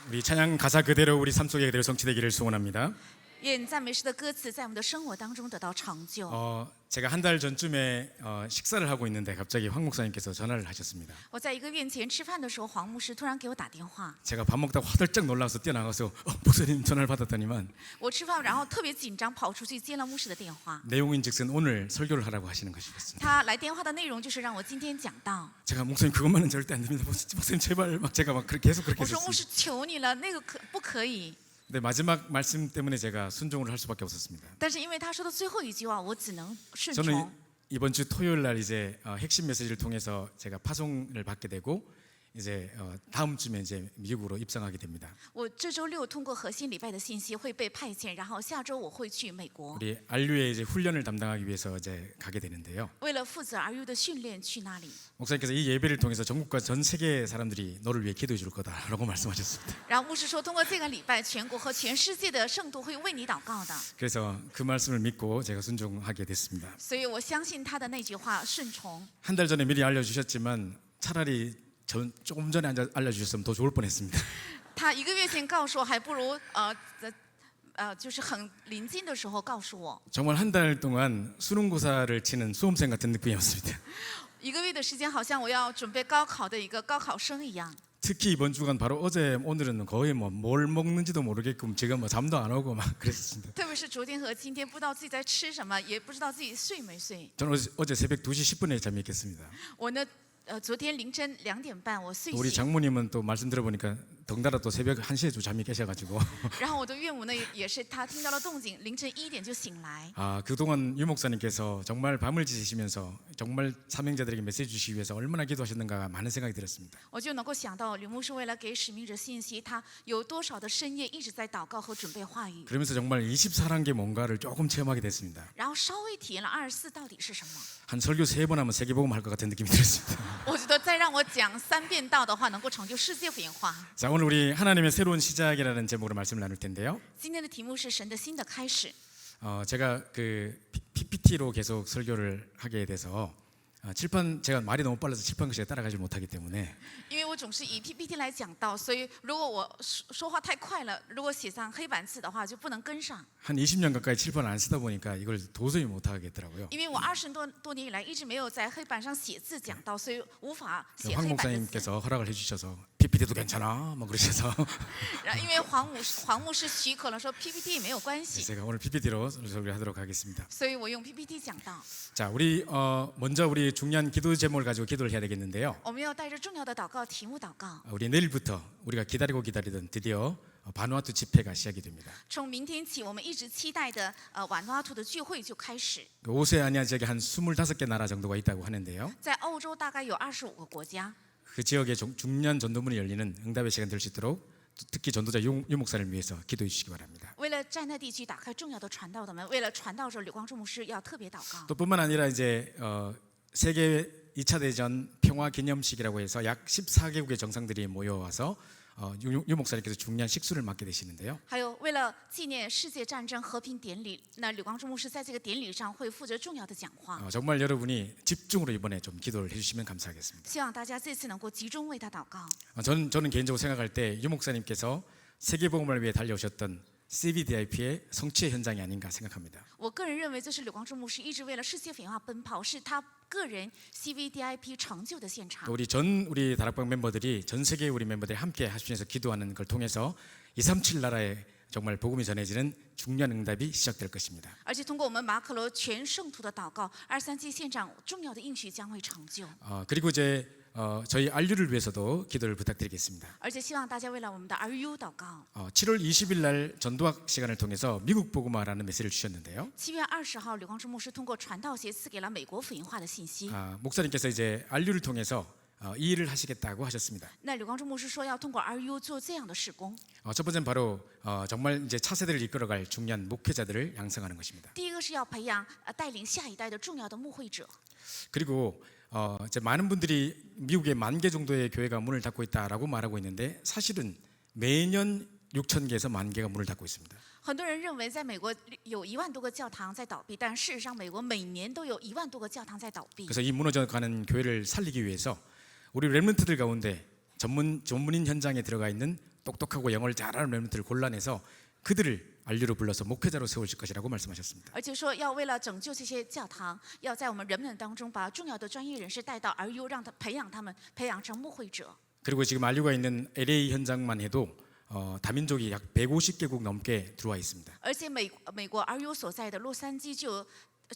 우리 찬양 가사 그대로 우리 삶 속에 그대로 성취되기를 소원합니다. 愿赞美诗的歌词在我们的生活当中得到成就。 제가 한 달 전쯤에 식사를 하고 있는데 갑자기 황 목사님께서 전화를 하셨습니다. 我在1个月前吃饭的时候，黄牧师突然给我打电话。 제가 밥 먹다가 화들짝 놀라서 뛰어나가서 목사님 전화를 받았더니만 我吃饭，然后特别紧张，跑出去接了牧师的电话。 내용인즉슨 오늘 설교를 하라고 하시는 것이었습니다. 他来电话的内容就是让我今天讲道。 제가 목사님 그것만은 절대 안 됩니다. 목사님 제발 제가 계속 그렇게 我说牧 했었습니다. 师求你了，那个不可以。 근데 마지막 말씀 때문에 제가 순종을 할 수밖에 없었습니다. 但是因为他说的最后一句话，我只能顺 저는 从。 이번 주 토요일 날 이제 핵심 메시지를 통해서 제가 파송을 받게 되고 이제 다음 주에 이제 미국으로 입성하게 됩니다. 我这周六通过核心礼拜的信息会被派遣，然后下周我会去美国， 우리 RU의 이제 훈련을 담당하기 위해서 이제 가게 되는데요. 为了负责 RU 的训练去那里。 목사님께서 이 예배를 통해서 전국과 전 세계 사람들이 너를 위해 기도해 줄 거다라고 말씀하셨습니다. 然后牧师说，通过这个礼拜，全国和全世界的圣徒会为你祷告的。 그래서 그 말씀을 믿고 제가 순종하게 됐습니다. 所以我相信他的那句话，顺从。 한 달 전에 미리 알려주셨지만 차라리 조금 전에 알려주셨으면 더 좋을 뻔했습니다. 他1个月前告诉我，还不如就是很临近的时候告诉我。 정말 한 달 동안 수능고사를 치는 수험생 같은 느낌이었습니다. 1个月的时间，好像我要准备高考的一个高考生一样。 특히 이번 주간 바로 어제 오늘은 거의 뭐 뭘 먹는지도 모르겠고 지금 뭐 잠도 안 오고 막 그랬습니다. 特别是昨天和今天，不知道自己在吃什么，也不知道自己睡没睡。 저는 어제 새벽 2시 10분에 잠이 깼습니다. 我呢，昨天凌晨2点半我睡 우리 醒， 장모님은 또 말씀 들어보니까 덩달아 또 새벽 1시에 또 잠이 깨셔가지고 然后我的岳母呢也是，她听到了动静，凌晨1点就醒来。 그동안 유 목사님께서 정말 밤을 지새시면서 정말 사명자들에게 메시지 주시기 위해서 얼마나 기도하셨는가 많은 생각이 들었습니다. 我就能够想到吕牧师为了给使命者信息，他有多少的深夜一直在祷告和准备话语。 그러면서 정말 24란 게 뭔가를 조금 체험하게 됐습니다. 然后稍微体验了24到底是什么。 한 설교 3번 하면 세계복음 할 것 같은 느낌이 들었습니다. 我觉得再让我讲3遍道的话，能够成就世界福音化。 자, 오늘 우리 하나님의 새로운 시작이라는 제목으로 말씀을 나눌 텐데요. 今天的题目是神的新的开始。 제가 그 PPT로 계속 설교를 하게 돼서 칠판 제가 말이 너무 빨라서 칠판 글씨가 따라가지 못하기 때문에 因为我总是以 PPT 来讲道，所以如果我说话太快了，如果写上黑板字的话，就不能跟上。 한 20년 가까이 칠판 안 쓰다 보니까 이걸 도저히 못하겠더라고요. 因为我20多年以来一直没有在黑板上写字讲道，所以无法写 황 黑板的字。 목사님께서 허락을 해주셔서 PPT도 괜찮아, 뭐 그러셔서 然后因为黄牧师许可了，说 PPT 也没有关系， 제가 오늘 PPT로 설교하도록 하겠습니다. 所以我用 PPT 讲道。 자, 우리 먼저 우리 중요한 기도 제목을 가지고 기도를 해야 되겠는데요. 我们要带着重要的祷告题目祷告。 우리 내일부터 우리가 기다리던 드디어 바누아투 집회가 시작이 됩니다. 从明天起，我们一直期待的瓦努阿图的聚会就开始。 오세아니아 지역에 한 25개 나라 정도가 있다고 하는데요. 在欧洲大概有25个国家。 그 지역에 중년 전도문이 열리는 응답의 시간 될 수 있도록 특히 전도자 유 목사를 위해서 기도해 주시기 바랍니다. 为了在那地区打开重要的传道的门，为了传道者吕光中牧师要特别祷告。 또 뿐만 아니라 이제 세계 2차 대전 평화 기념식이라고 해서 약 14개국의 정상들이 모여와서 유 목사님께서 중요한 식수를 맡게 되시는데요. 还有为了纪念世界战争和平典礼，那吕光中牧师在这个典礼上会负责重要的讲话。 정말 여러분이 집중으로 이번에 좀 기도를 해주시면 감사하겠습니다. 希望大家这次能够集中为他祷告。 저는 개인적으로 생각할 때 유 목사님께서 세계복음을 위해 달려오셨던 CVDIP의 성취의 현장이 아닌가 생각합니다. 我个人认为，这是吕光中牧师一直为了世界福音化奔跑，是他个人 CVDIP 成就的现场。 우리 다락방 멤버들이 전 세계 우리 멤버들이 함께 합심해서 기도하는 걸 통해서 237 나라에 정말 복음이 전해지는 중요한 응답이 시작될 것입니다. 而且通过我们马可罗全圣徒的祷告，237现场重要的应许将会成就。 그리고 이제 저희 RU를 위해서도 기도를 부탁드리겠습니다. 而且希望大家为了我们的 RU 祷告。 7월 20일 날 전도학 시간을 통해서 미국 복음화라는 메시지를 주셨는데요. 7月20号，吕光中牧师通过传道协赐给了美国福音化的信息。 목사님께서 이제 RU를 통해서 이 일을 하시겠다고 하셨습니다. 那吕光中牧师说要通过 RU 做这样的事工。 첫 번째는 바로 정말 이제 차세대를 이끌어갈 중요한 목회자들을 양성하는 것입니다. 第一个是要培养带领下一代的重要的牧会者。 그리고 이제 많은 분들이 미국에 10,000개 정도의 교회가 문을 닫고 있다라고 말하고 있는데 사실은 매년 6,000개에서 10,000개가 문을 닫고 있습니다. 很多人认为在美国有1万多个教堂在倒闭，但事实上美国每年都有1万多个教堂在倒闭。 그래서 이 무너져가는 교회를 살리기 위해서 우리 렘넌트들 가운데 전문인 현장에 들어가 있는 똑똑하고 영어를 잘하는 렘넌트를 골라내서 그들을 안류로 불러서 목회자로 세우실 것이라고 말씀하셨습니다. 而且说要为了拯救这些教堂，要在我们人们当中把重要的专业人士带到 RU， 让他培养他们，培养成牧会者。 그리고 지금 안류가 있는 LA 현장만 해도 다민족이 약 150개국 넘게 들어와 있습니다. 而且美国 RU 所在的洛杉矶就有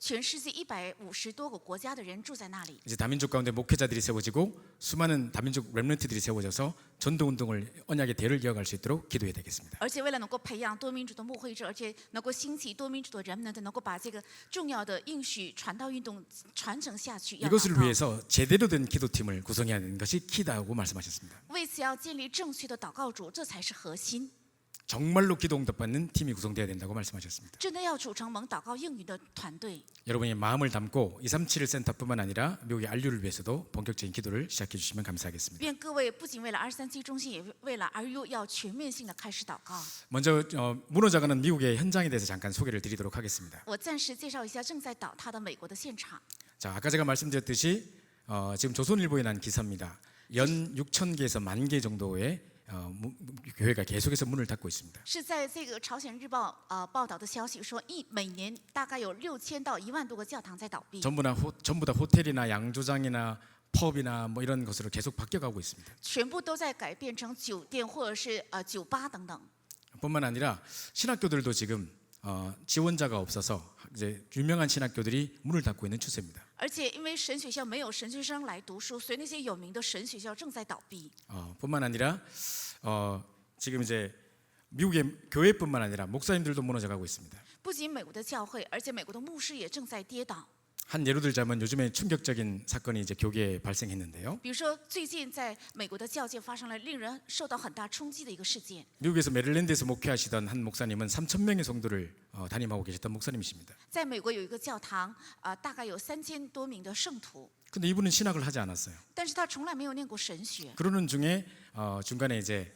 全世界150多个国家的人住在那里。 이제 다민족 가운데 목회자들이 세워지고 수많은 다민족 렘넌트들이 세워져서 전도 운동을 언약의 대를 이어갈 수 있도록 기도해야 되겠습니다. 而且为了能够培养多民族的牧会者，而且能够兴起多民族的人们，能够把这个重要的应许传道运动传承下去，要 이것을 祷告。 위해서 제대로 된 기도팀을 구성해야 하는 것이 키다고 말씀하셨습니다. 为此要建立正确的祷告主，这才是核心。 정말로 기도 응답받는 팀이 구성돼야 된다고 말씀하셨습니다. 真的要组成蒙祷告应允的团队。 여러분이 마음을 담고 237 센터뿐만 아니라 미국의 안류를 위해서도 본격적인 기도를 시작해 주시면 감사하겠습니다. 愿各位不仅为了237中心，也为了 RU 要全面性的开始祷告。 먼저 무너져가는 미국의 현장에 대해서 잠깐 소개를 드리도록 하겠습니다. 我暂时介绍一下正在倒塌的美国的现场。 자, 아까 제가 말씀드렸듯이 지금 조선일보에 난 기사입니다. 연 6,000개에서 10,000개 정도의 교회가 계속해서 문을 닫고 있습니다. 是在这个朝鲜日报报道的消息说，每年大概有6000到1万多个教堂在倒闭， 전부 다 호텔이나 양조장이나 펍이나 뭐 이런 것으로 계속 바뀌어가고 있습니다. 全部都在改变成酒店或者是酒吧等等。 뿐만 아니라 신학교들도 지금 지원자가 없어서 이제 유명한 신학교들이 문을 닫고 있는 추세입니다. 而且因为神学校没有神学生来读书，所以那些有名的神学校正在倒闭。 뿐만 아니라 지금 이제 미국의 교회뿐만 아니라 목사님들도 무너져가고 있습니다. 不仅美国的教会，而且美国的牧师也正在跌倒。 한 예로 들자면 요즘에 충격적인 사건이 이제 교계에 발생했는데요. 比如说，最近在美国的教界发生了令人受到很大冲击的一个事件。 미국에서 메릴랜드에서 목회하시던 한 목사님은 3,000명의 성도를 담임하고 계셨던 목사님이십니다. 在美国有一个教堂，大概有3000多名的圣徒， 근데 이분은 신학을 하지 않았어요. 但是他从来没有念过神学。 그러는 중에 중간에 이제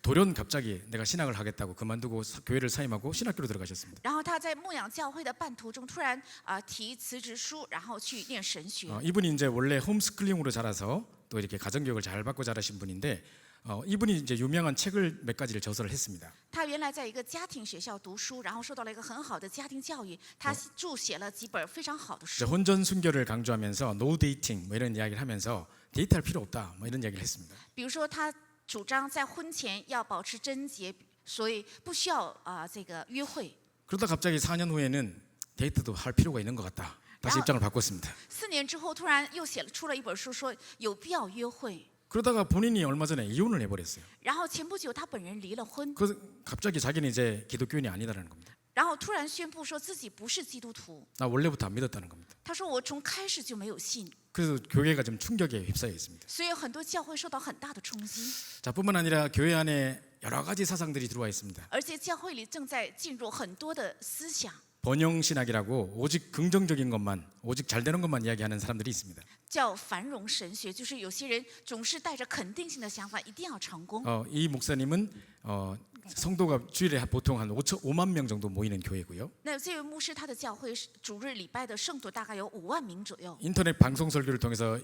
돌연 갑자기 내가 신학을 하겠다고 그만두고 교회를 사임하고 신학교로 들어가셨습니다. 然后他在牧养教会的半途中，突然提辞职书，然后去念神学。 이분이 이제 원래 홈스쿨링으로 자라서 또 이렇게 가정교육을 잘 받고 자라신 분인데 이분이 이제 유명한 책을 몇 가지를 저서를 했습니다. 他原来在一个家庭学校读书，然后受到了一个很好的家庭教育。他注写了几本非常好的 이제 书， 혼전 순결을 강조하면서 no dating 뭐 이런 이야기를 하면서 데이트할 필요 없다 뭐 이런 이야기를 했습니다. 比如说他主张在婚前要保持贞洁，所以不需要这个约会。 그러다 갑자기 4년 후에는 데이트도 할 필요가 있는 것 같다. 다시 입장을 바꿨습니다. 4年之后，突然又出了一本书，说有必要约会。 그러다가 본인이 얼마 전에 이혼을 해버렸어요. 然后前不久他本人离了婚， 그 갑자기 자기는 이제 기독교인이 아니다라는 겁니다. 然后突然宣布说自己不是基督徒。 나 원래부터 안 믿었다는 겁니다. 他说我从开始就没有信， 그래서 교회가 좀 충격에 휩싸여 있습니다. 所以很多教会受到很大的冲击， 자, 뿐만 아니라 교회 안에 여러 가지 사상들이 들어와 있습니다. 而且教会里正在进入很多的思想。 번영 신학이라고 오직 긍정적인 것만, 오직 잘 되는 것만 이야기하는 사람들이 있습니다. 叫繁荣神学，就是有些人总是带着肯定性的想法，一定要成功。 이 목사님은 성도가 주일에 보통 한 5만 명 정도 모이는 교회고요. 那这位牧师他的教会主日礼拜的圣徒大概有5万名左右。 인터넷 방송 설교를 통해서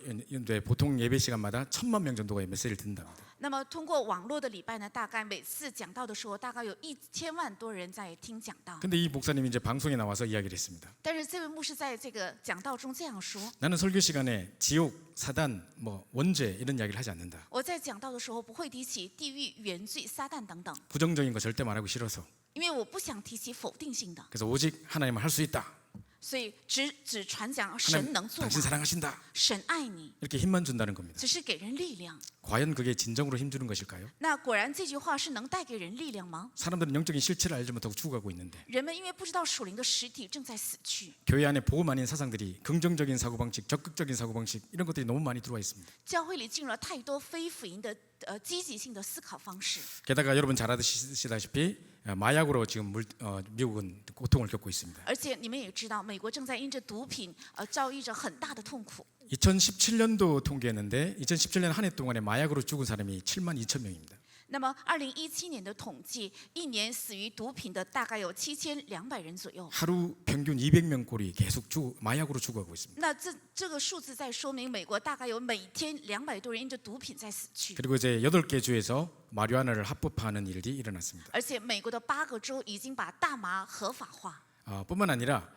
보통 예배 시간마다 1,000만 명 정도가 메시지를 듣는답니다. 那么通过网络的礼拜呢，大概每次讲道的时候，大概有1000万多人在听讲道。 근데 이 목사님이 이제 방송에 나와서 이야기를 했습니다. 但是这位牧师在这个讲道中这样说： 나는 설교 시간에 지옥, 사단, 뭐 원죄 이런 이야기를 하지 않는다. 我在讲道的时候不会提起地狱、原罪、撒旦等等， 부정적인 거 절대 말하고 싫어서. 因为我不想提起否定性的， 그래서 오직 하나님은 할 수 있다. 所以只传讲神能做 당신 完， 사랑하신다. 神爱你， 이렇게 힘만 준다는 겁니다. 只是给人力量。 과연 그게 진정으로 힘주는 것일까요? 那果然这句话是能带给人力量吗？ 사람들은 영적인 실체를 알지 못하고 죽어가고 있는데 人们因为不知道属灵的实体正在死去， 교회 안에 보험 아닌 사상들이 긍정적인 사고방식, 적극적인 사고방식 이런 것들이 너무 많이 들어와 있습니다. 教会里进入了太多非福音的积极性的思考方式。 게다가 여러분 잘 아시다시피 마약으로 지금 미국은 고통을 겪고 있습니다. 而且你们也知道，美国正在因着毒品遭遇着很大的痛苦。 2017년도 통계했는데 2017년 한 해 동안에 마약으로 죽은 사람이 7만 2천 명입니다. 那么2017年的统计，一年死于毒品的大概有7200人左右。 하루 평균 200명 꼴이 계속 마약으로 죽어가고 있습니다. 那这个数字在说明，美国大概有每天200多人因着毒品在死去。 그리고 이제 8개 주에서 마리화나를 합법화하는 일이 일어났습니다. 而且美国的8个州已经把大麻合法化， 뿐만 아니라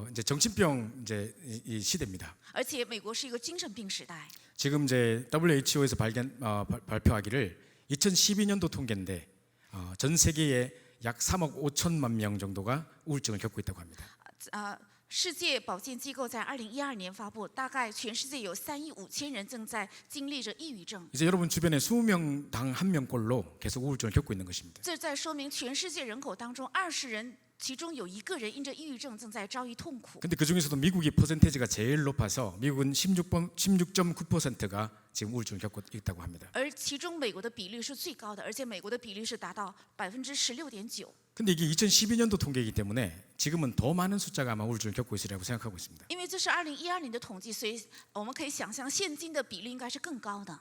이제 정신병 이제 이 시대입니다. 而且美国是一个精神病时代。 지금 이제 WHO에서 발표하기를 2012년도 통계인데 전 세계에 약 3억 5천만 명 정도가 우울증을 겪고 있다고 합니다. 世界保健机构在2012年发布，大概全世界有3亿5千人正在经历着抑郁症。 이제 여러분 주변에 20명당 1명꼴로 계속 우울증을 겪고 있는 것입니다. 这在说明全世界人口当中20人。 其中有1个人因着抑郁症正在遭遇痛苦。 근데 그 중에서도 미국이 퍼센테이지가 제일 높아서 미국은 16.9%가 지금 우울증을 겪고 있다고 합니다. 而其中美国的比率是最高的，而且美国的比率是达到16.9%。 근데 이게 2012년도 통계이기 때문에 지금은 더 많은 숫자가 아마 우울증을 겪고 있으리라고 생각하고 있습니다. 因为这是2012年的统计，所以我们可以想象现今的比例应该是更高的。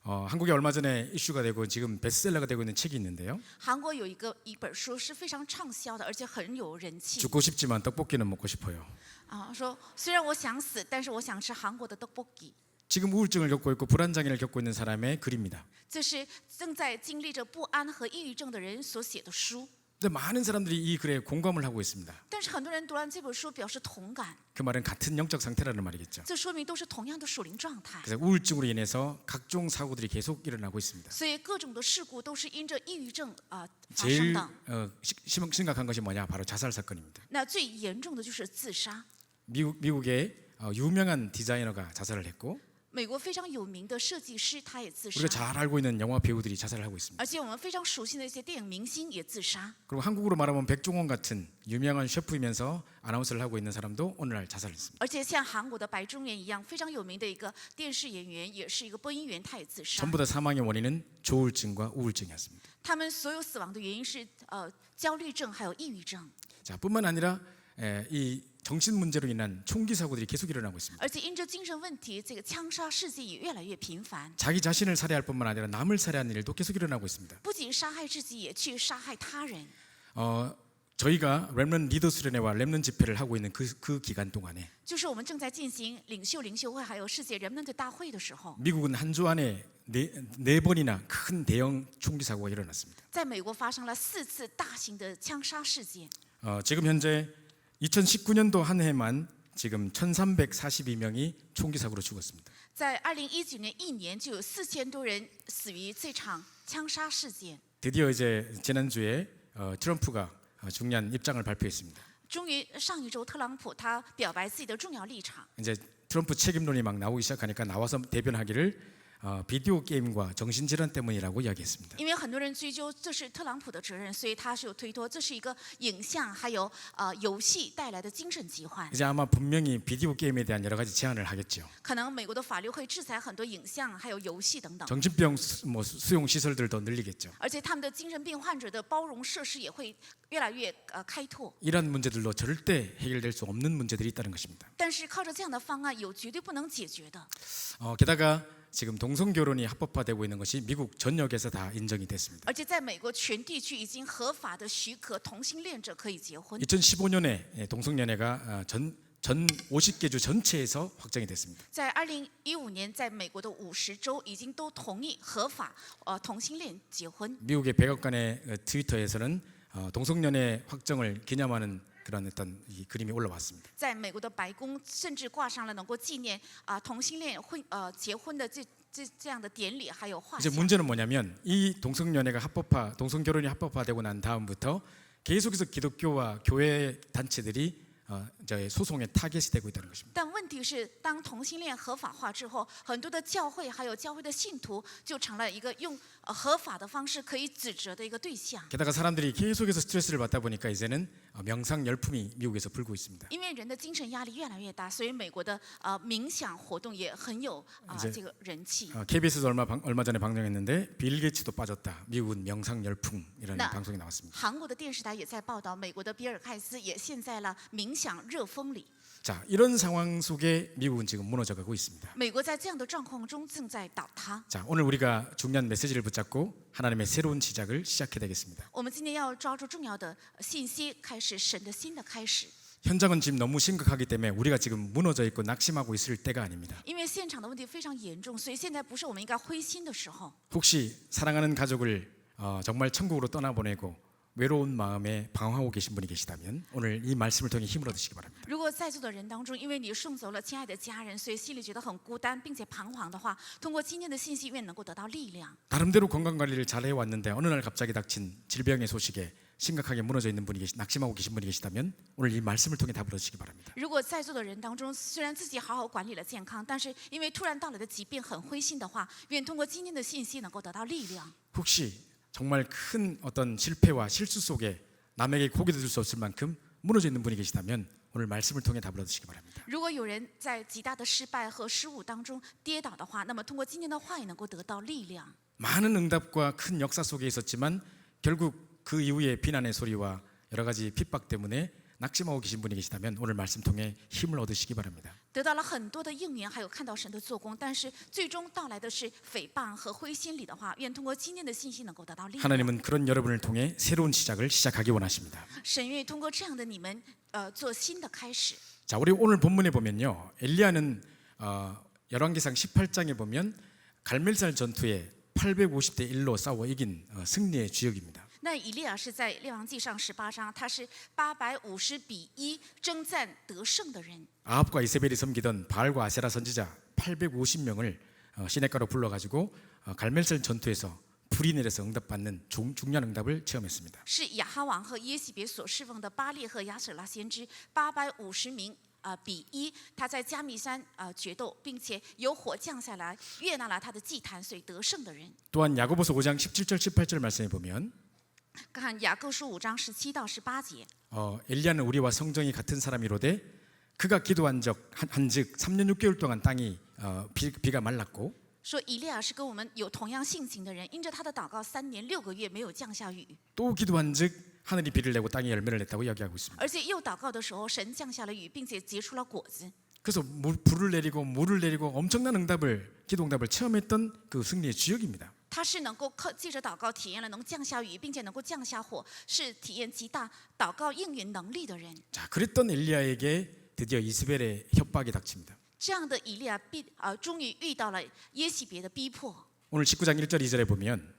한국에 얼마 전에 이슈가 되고 지금 베스트셀러가 되고 있는 책이 있는데요. 韩国有一本书是非常畅销的，而且很有人气。 죽고 싶지만 떡볶이는 먹고 싶어요. 说虽然我想死，但是我想吃韩国的 떡볶이。 지금 우울증을 겪고 있고 불안장애를 겪고 있는 사람의 글입니다. 这是正在经历着不安和抑郁症的人所写的书。 근데 많은 사람들이 이 글에 공감을 하고 있습니다. 但是很多人读完这本书表示同感， 그 말은 같은 영적 상태라는 말이겠죠. 这说明都是同样的属灵状态。 그래서 우울증으로 인해서 각종 사고들이 계속 일어나고 있습니다. 所以各种的事故都是因着抑郁症发生 제일 的。 심각한 것이 뭐냐? 바로 자살 사건입니다. 那最严重的就是自杀。 미국의 유명한 디자이너가 자살을 했고 美国非常有名的设计师他也自 우리가 杀， 잘 알고 있는 영화 배우들이 자살을 하고 있습니다. 而且我们非常熟悉的一些电影明星也自杀。 그리고 한국으로 말하면 백종원 같은 유명한 셰프이면서 아나운서를 하고 있는 사람도 오늘날 자살했습니다. 而且像韩国的白中原一样非常有名的一个电视演员，也是一个播音员，他也自杀。 전부 다 사망의 원인은 조울증과 우울증이었습니다. 他们所有死亡的原因是焦虑症还有抑郁症。 자, 뿐만 아니라 이 정신 문제로 인한 총기 사고들이 계속 일어나고 있습니다. 而且因着精神问题，这个枪杀事件也越来越频繁。 자기 자신을 살해할 뿐만 아니라 남을 살해하는 일도 계속 일어나고 있습니다. 不仅杀害自己，也去杀害他人。 저희가 렘넌트 리더 수련회와 렘넌트 집회를 하고 있는 그 기간 동안에 就是我们正在进行领袖会还有世界人们的大会的时候， 미국은 한 주 안에 네 번이나 큰 대형 총기 사고가 일어났습니다. 在美国发生了4次大型的枪杀事件。 지금 현재 2019년도 한 해만 지금 1,342명이 총기 사고로 죽었습니다. 在2019年一年就有4000多人死于这场枪杀事件。 드디어 이제 지난주에 트럼프가 중요한 입장을 발표했습니다. 终于上一周特朗普他表白自己的重要立场。 이제 트럼프 책임론이 막 나오기 시작하니까 나와서 대변하기를 비디오 게임과 정신질환 때문이라고 이야기했습니다. 因为很多人追究这是特朗普的责任，所以他是有推脱，这是一个影像还有游戏带来的精神疾患。 이제 아마 분명히 비디오 게임에 대한 여러 가지 제한을 하겠죠. 可能美国的法律会制裁很多影像还有游戏等等， 정신병 수용 시설들도 늘리겠죠. 而且他们的精神病患者的包容设施也会越来越开拓。 이런 문제들로 절대 해결될 수 없는 문제들이 있다는 것입니다. 但是靠着这样的方案，有绝对不能解决的。 게다가 지금 동성 결혼이 합법화되고 있는 것이 미국 전역에서 다 인정이 됐습니다. 而且在美国全地区已经合法的许可同性恋者可以结婚。 2015년에 동성연애가 전 50개 주 전체에서 확정이 됐습니다. 在2015年，在美国的50州已经都同意合法同性恋结婚。 미국의 백악관의 트위터에서는 동성연애 확정을 기념하는 그런 어떤 이 그림이 올라왔습니다. 在美国的白宫甚至挂上了能够纪念同性恋结婚的这样的典礼，还有画 이제 像。 문제는 뭐냐면 이 동성연애가 동성결혼이 합법화되고 난 다음부터 계속해서 기독교와 교회 단체들이 소송의 타겟이 되고 있다는 것입니다. 但问题是，当同性恋合法化之后，很多的教会还有教会的信徒就成了一个用合法的方式可以指责的一个对象。 게다가 사람들이 계속해서 스트레스를 받다 보니까 이제는 명상 열풍이 미국에서 불고 있습니다. 因为人的精神压力越来越大，所以美国的冥想活动也很有这个人气。 KBS에서 얼마 전에 방송했는데 빌 게이츠도 빠졌다. 미국은 명상 열풍이라는 방송이 나왔습니다. 韩国的电视台也在报道，美国的比尔盖茨也陷在了冥影响热风里。 자, 이런 상황 속에 미국은 지금 무너져가고 있습니다. 美国在这样的状况中正在倒塌。 자, 오늘 우리가 중요한 메시지를 붙잡고 하나님의 새로운 시작을 시작해야 되겠습니다. 我们今天要抓住重要的信息，开始神的新的开始。 현장은 지금 너무 심각하기 때문에 우리가 지금 무너져 있고 낙심하고 있을 때가 아닙니다. 因为现场的问题非常严重，所以现在不是我们应该灰心的时候。 혹시 사랑하는 가족을 정말 천국으로 떠나보내고 외로운 마음에 방황하고 계신 분이 계시다면 오늘 이 말씀을 통해 힘을 얻으시기 바랍니다. 如果在座的人当中，因为你送走了亲爱的家人，所以心里觉得很孤单，并且彷徨的话，通过今天的信息，愿能够得到力量。 나름대로 건강관리를 잘 해왔는데 어느 날 갑자기 닥친 질병의 소식에 심각하게 무너져 있는 분이 낙심하고 계신 분이 계시다면 오늘 이 말씀을 통해 답을 얻으시기 바랍니다. 如果在座的人当中，虽然自己好好管理了健康，但是因为突然到来的疾病很灰心的话，愿通过今天的信息能够得到力量。 혹시 정말 큰 어떤 실패와 실수 속에 남에게 고개 들을 수 없을 만큼 무너져 있는 분이 계시다면 오늘 말씀을 통해 답을 얻으시기 바랍니다. 如果有人在极大的失败和失误当中跌倒的话，那么通过今天的话语能够得到力量。 많은 응답과 큰 역사 속에 있었지만 결국 그 이후에 비난의 소리와 여러 가지 핍박 때문에 낙심하고 계신 분이 계시다면 오늘 말씀 통해 힘을 얻으시기 바랍니다. 得到了很多的应允，还有看到神的做工，但是最终到来的是诽谤和灰心里的话，愿通过今天的信息能够得到力量。 하나님은 그런 여러분을 통해 새로운 시작을 시작하기 원하십니다. 神愿意通过这样的你们，做新的开始。 자, 우리 오늘 본문에 보면요, 엘리야는 열왕기상 18장에 보면 갈멜살 전투에 850대 1로 싸워 이긴 승리의 주역입니다. 那以利亚是在列王记上18章，他是850比1征战得胜的人。 아합과 이세벨이 섬기던 바알과 아세라 선지자 850명을 시내가로 불러가지고 갈멜살 전투에서 불이 내려서 응답받는 중요한 응답을 체험했습니다. 是亚哈王和耶洗别所侍奉的巴列和亚舍拉先知850名比1，他在加密山决斗，并且有火降下来，悦纳了他的祭坛，所以得胜的人。 또한 야고보서 5장 17절 18절 말씀에 보면 看雅各书5章17到18节， 엘리야는 우리와 성정이 같은 사람이로되 그가 기도한 한즉 3년 6개월 동안 땅이 비가 말랐고 说以利亚是跟我们有同样性情的人，因着他的祷告，3年6个月没有降下雨， 또 기도한즉 하늘이 비를 내고 땅이 열매를 냈다고 이야기하고 있습니다. 而且又祷告的时候，神降下了雨，并且结出了果子。 그래서 불을 내리고 물을 내리고 엄청난 기도 응답을 체험했던 그 승리의 주역입니다. 他是能够借着祷告体验了能降下雨，并且能够降下火，是体验极大祷告应允能力的人。 자, 그랬던 엘리야에게 드디어 이스벨의 협박이 닥칩니다. 这样的以利亚终于遇到了耶洗别的逼迫。 오늘 19장 1절 2절에 보면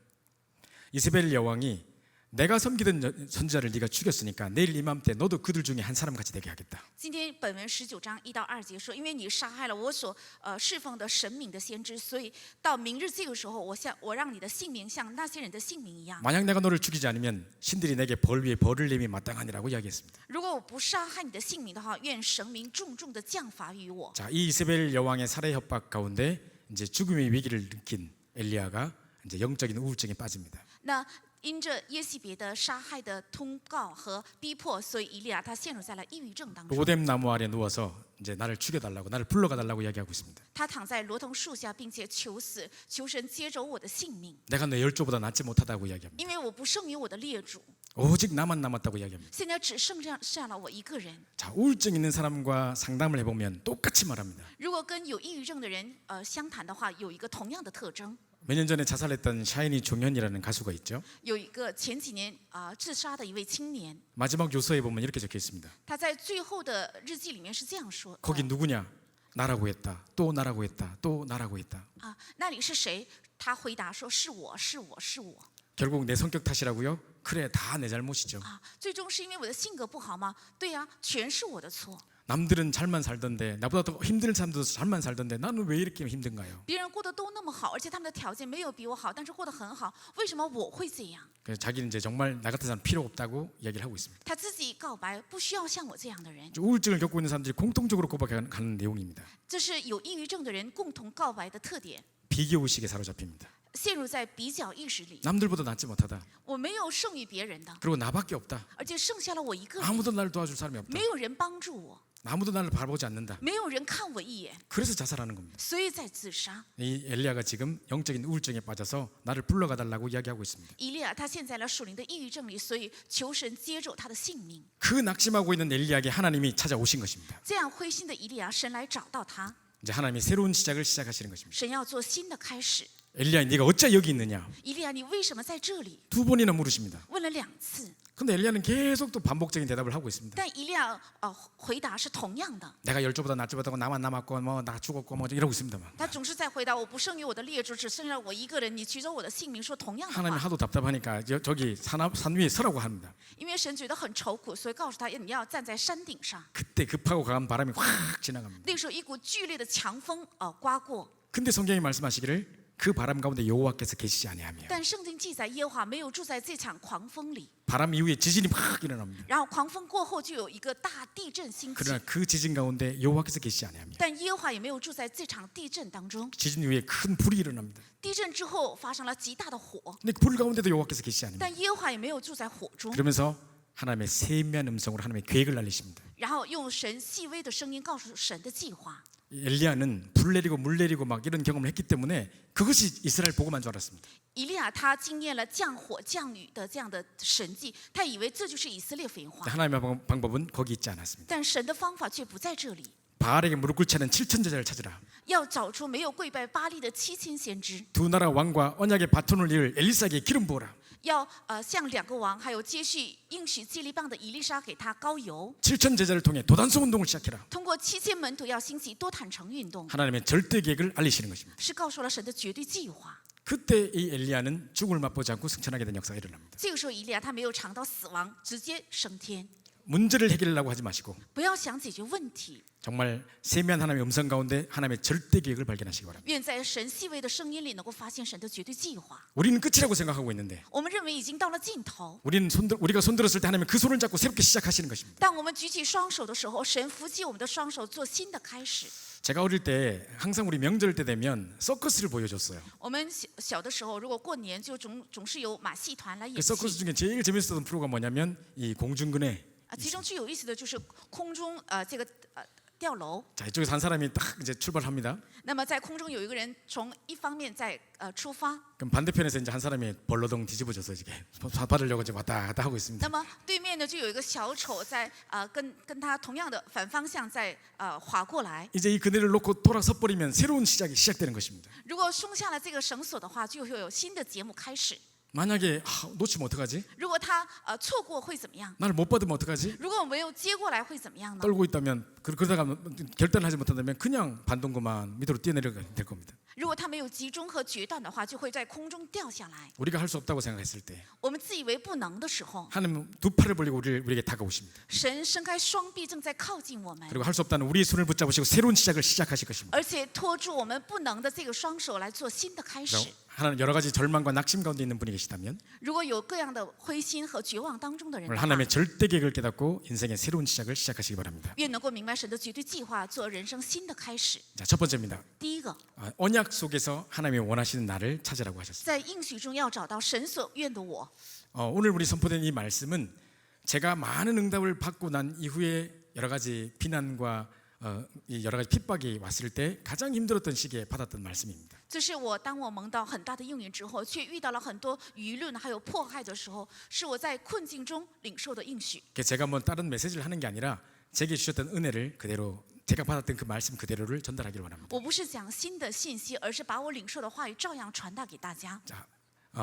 이스벨 여왕이 내가 섬기던 선지자를 네가 죽였으니까 내일 이맘때 너도 그들 중에 한 사람 같이 되게 하겠다. 今天本文19章1到2节说，因为你杀害了我所侍奉的神明的先知，所以到明日这个时候，我让你的性命像那些人的性命一样。 만약 내가 너를 죽이지 않으면 신들이 내게 벌 위에 벌을 내미 마땅하니라고 이야기했습니다. 如果我不杀害你的性命的话，愿神明重重的降罚于我。 자, 이 이스벨 여왕의 살해 협박 가운데 이제 죽음의 위기를 느낀 엘리야가 이제 영적인 우울증에 빠집니다. 那因着耶洗别的杀害的通告和逼迫，所以以利亚他陷入在了抑郁症当中。 로뎀 나무 아래 누워서 이제 나를 죽여달라고 나를 불러가 달라고 이야기하고 있습니다. 他躺在罗藤树下，并且求死，求神接走我的性命， 내가 너 열조보다 낫지 못하다고 이야기합니다. 因为我不胜于我的列祖， 오직 나만 남았다고 이야기합니다. 现在只剩下了我一个人。 자, 우울증 있는 사람과 상담을 해보면 똑같이 말합니다. 如果跟有抑郁症的人相谈的话，有一个同样的特征。 몇 년 전에 자살했던 샤이니 종현이라는 가수가 있죠. 有一个前几年自杀的一位青年， 마지막 요서에 보면 이렇게 적혀 있습니다. 他在最后的日记里面是这样说： 거기 누구냐? 나라고 했다. 또 나라고 했다. 또 나라고 했다. 那里是谁？他回答说：是我是我是我。 결국 내 성격 탓이라고요? 그래, 다 내 잘못이죠. 最终是因为我的性格不好吗？对呀，全是我的错。 남들은 잘만 살던데 나보다 더 힘든 사람들도 잘만 살던데 나는 왜 이렇게 힘든가요? 别人过得都那么好，而且他们的条件没有比我好，但是过得很好，为什么我会这样？ 그래서 자기는 이제 정말 나 같은 사람 필요 없다고 이야기를 하고 있습니다. 他自己告白，不需要像我这样的人。 우울증을 겪고 있는 사람들이 공통적으로 고백하는 내용입니다. 这是有抑郁症的人共同告白的特点， 비교의식에 사로잡힙니다. 陷入在比较意识里。 남들보다 낫지 못하다. 我没有胜于别人的， 그리고 나밖에 없다. 而且剩下了我一个人， 아무도 나를 도와줄 사람이 없다. 没有人帮助我。 아무도 나를 바라보지 않는다. 没有人看我一眼， 그래서 자살하는 겁니다. 所以在自杀。 이 엘리야가 지금 영적인 우울증에 빠져서 나를 불러가 달라고 이야기하고 있습니다. 以利亚他陷在了属灵的抑郁症里，所以求神接走他的性命。 그 낙심하고 있는 엘리야에게 하나님이 찾아오신 것입니다. 这样灰心的以利亚，神来找到他， 이제 하나님이 새로운 시작을 시작하시는 것입니다. 神要做新的开始。 엘리야, 네가 어찌 여기 있느냐? 以利亚，你为什么在这里？ 두 번이나 물으십니다. 问了2次， 근데 엘리야는 계속 또 반복적인 대답을 하고 있습니다. 但以利亚回答是同样的， 내가 열조보다 낫지보다고 나만 남았고 뭐 나 죽었고 뭐 이러고 있습니다. 他总是在回答我不胜于我的列祖，只剩下我一个人，你取走我的性命，说同样的 하나님 话。 하도 답답하니까 저기 산 위에 서라고 합니다. 因为神觉得很愁苦，所以告诉他你要站在山顶上。 그때 급하고 강한 바람이 확 지나갑니다. 那个时候一股剧烈的强风刮过， 근데 성경이 말씀하시기를 그 바람 가운데 여호와께서 계시지 아니하며 但圣经记载耶和华没有住在这场狂风里， 바람 이후에 지진이 확 일어납니다. 然后狂风过后就有一个大地震兴起， 그러나 그 지진 가운데 여호와께서 계시지 아니하며 但耶和华也没有住在这场地震当中。 지진 이후에 큰 불이 일어납니다. 地震之后发生了极大的火， 근데 그 불 가운데도 여호와께서 계시지 않습니다. 但耶和华也没有住在火中。 그러면서 하나님의 세미한 음성으로 하나님의 계획을 알리십니다. 然后用神细微的声音告诉神的计划。 엘리야는 불 내리고 물 내리고 막 이런 경험을 했기 때문에 그것이 이스라엘 복음한 줄 알았습니다. 以利亚他经验了降火降雨的这样的神迹，他以为这就是以色列福音化， 하나님의 방법은 거기 있지 않았습니다. 但神的方法却不在这里， 바알에게 무릎 꿇지 않은 7천 제자를 찾으라. 要找出没有跪拜巴利的7000先知， 두 나라 왕과 언약의 바톤을 이을 엘리사에게 기름 부어라. 要向2个王还有接续应许接力棒的以利沙给他膏油， 7천 제자를 통해 도단성 운동을 시작해라. 通过7000门徒要兴起多坦诚运动， 하나님의 절대 계획을 알리시는 것입니다. 是告诉了神的绝对计划。 그때 이 엘리야는 죽음을 맛보지 않고 승천하게 된 역사가 일어납니다. 这个时候，以利亚他没有尝到死亡，直接升天。 문제를 해결하려고 하지 마시고 不要想解决问题， 정말 세미한 하나님의 음성 가운데 하나님의 절대 계획을 발견하시기 바랍니다. 愿在神细微的声音里能够发现神的绝对计划。 우리는 끝이라고 생각하고 있는데 我们认为已经到了尽头， 우리가 손들었을 때 하나님은 그 손을 잡고 새롭게 시작하시는 것입니다. 当我们举起双手的时候，神扶起我们的双手，做新的开始。 제가 어릴 때 항상 우리 명절 때 되면 서커스를 보여줬어요. 我们小的时候，如果过年就总是有马戏团来 그 演 서커스 戏。 중에 제일 재밌었던 프로가 뭐냐면 이 공중근에 其中最有意思的就是空中这个吊楼。 자 이쪽에서 한 사람이 딱 이제 출발합니다. 那么在空中有一个人从一方面在出发， 그럼 반대편에서 이제 한 사람이 벌러덩 뒤집어져서 이렇게 받으려고 이제 왔다 갔다 하고 있습니다. 那么对面呢就有一个小丑在跟他同样的反方向在划过来。 이제 이 그네를 놓고 돌아서 버리면 새로운 시작이 시작되는 것입니다. 如果松下了这个绳索的话，就会有新的节目开始。 만약에 놓치면 어떡하지? 如果他错过会怎么样？ 나를 못 받으면 어떡하지? 如果我没有接过来会怎么样呢？ 떨고 있다면 그러다가 결단을 하지 못한다면 그냥 반동구만 밑으로 뛰어내려가 될 겁니다. 如果他没有集中和决断的话，就会在空中掉下来。 우리가 할 수 없다고 생각했을 때 我们自以为不能的时候， 하나님은 두 팔을 벌리고 우리에게 다가오십니다. 神伸开双臂，正在靠近我们， 그리고 할 수 없다는 우리의 손을 붙잡으시고 새로운 시작을 시작하실 것입니다. 而且拖住我们不能的这个双手来做新的开始。 하나님 여러 가지 절망과 낙심 가운데 있는 분이 계시다면 如果有各样的灰心和绝望当中的人 오늘 的话， 하나님의 절대 계획을 깨닫고 인생의 새로운 시작을 시작하시기 바랍니다. 愿能够明白神的绝对计划，做人生新的开始。 자, 첫 번째입니다. 第一个， 언약 속에서 하나님이 원하시는 나를 찾으라고 하셨습니다. 在应许中要找到神所愿的我。 오늘 우리 선포된 이 말씀은 제가 많은 응답을 받고 난 이후에 여러 가지 비난과 이 여러 가지 핍박이 왔을 때 가장 힘들었던 시기에 받았던 말씀입니다. 这是当我蒙到很大的应允之后，却遇到了很多舆论还有迫害的时候，是我在困境中领受的应许。 제가 뭐 다른 메시지를 하는 게 아니라 제게 주셨던 은혜를 그대로 제가 받았던 그 말씀 그대로를 전달하기를 원합니다. 我不是讲新的信息，而是把我领受的话语照样传达给大家。 자,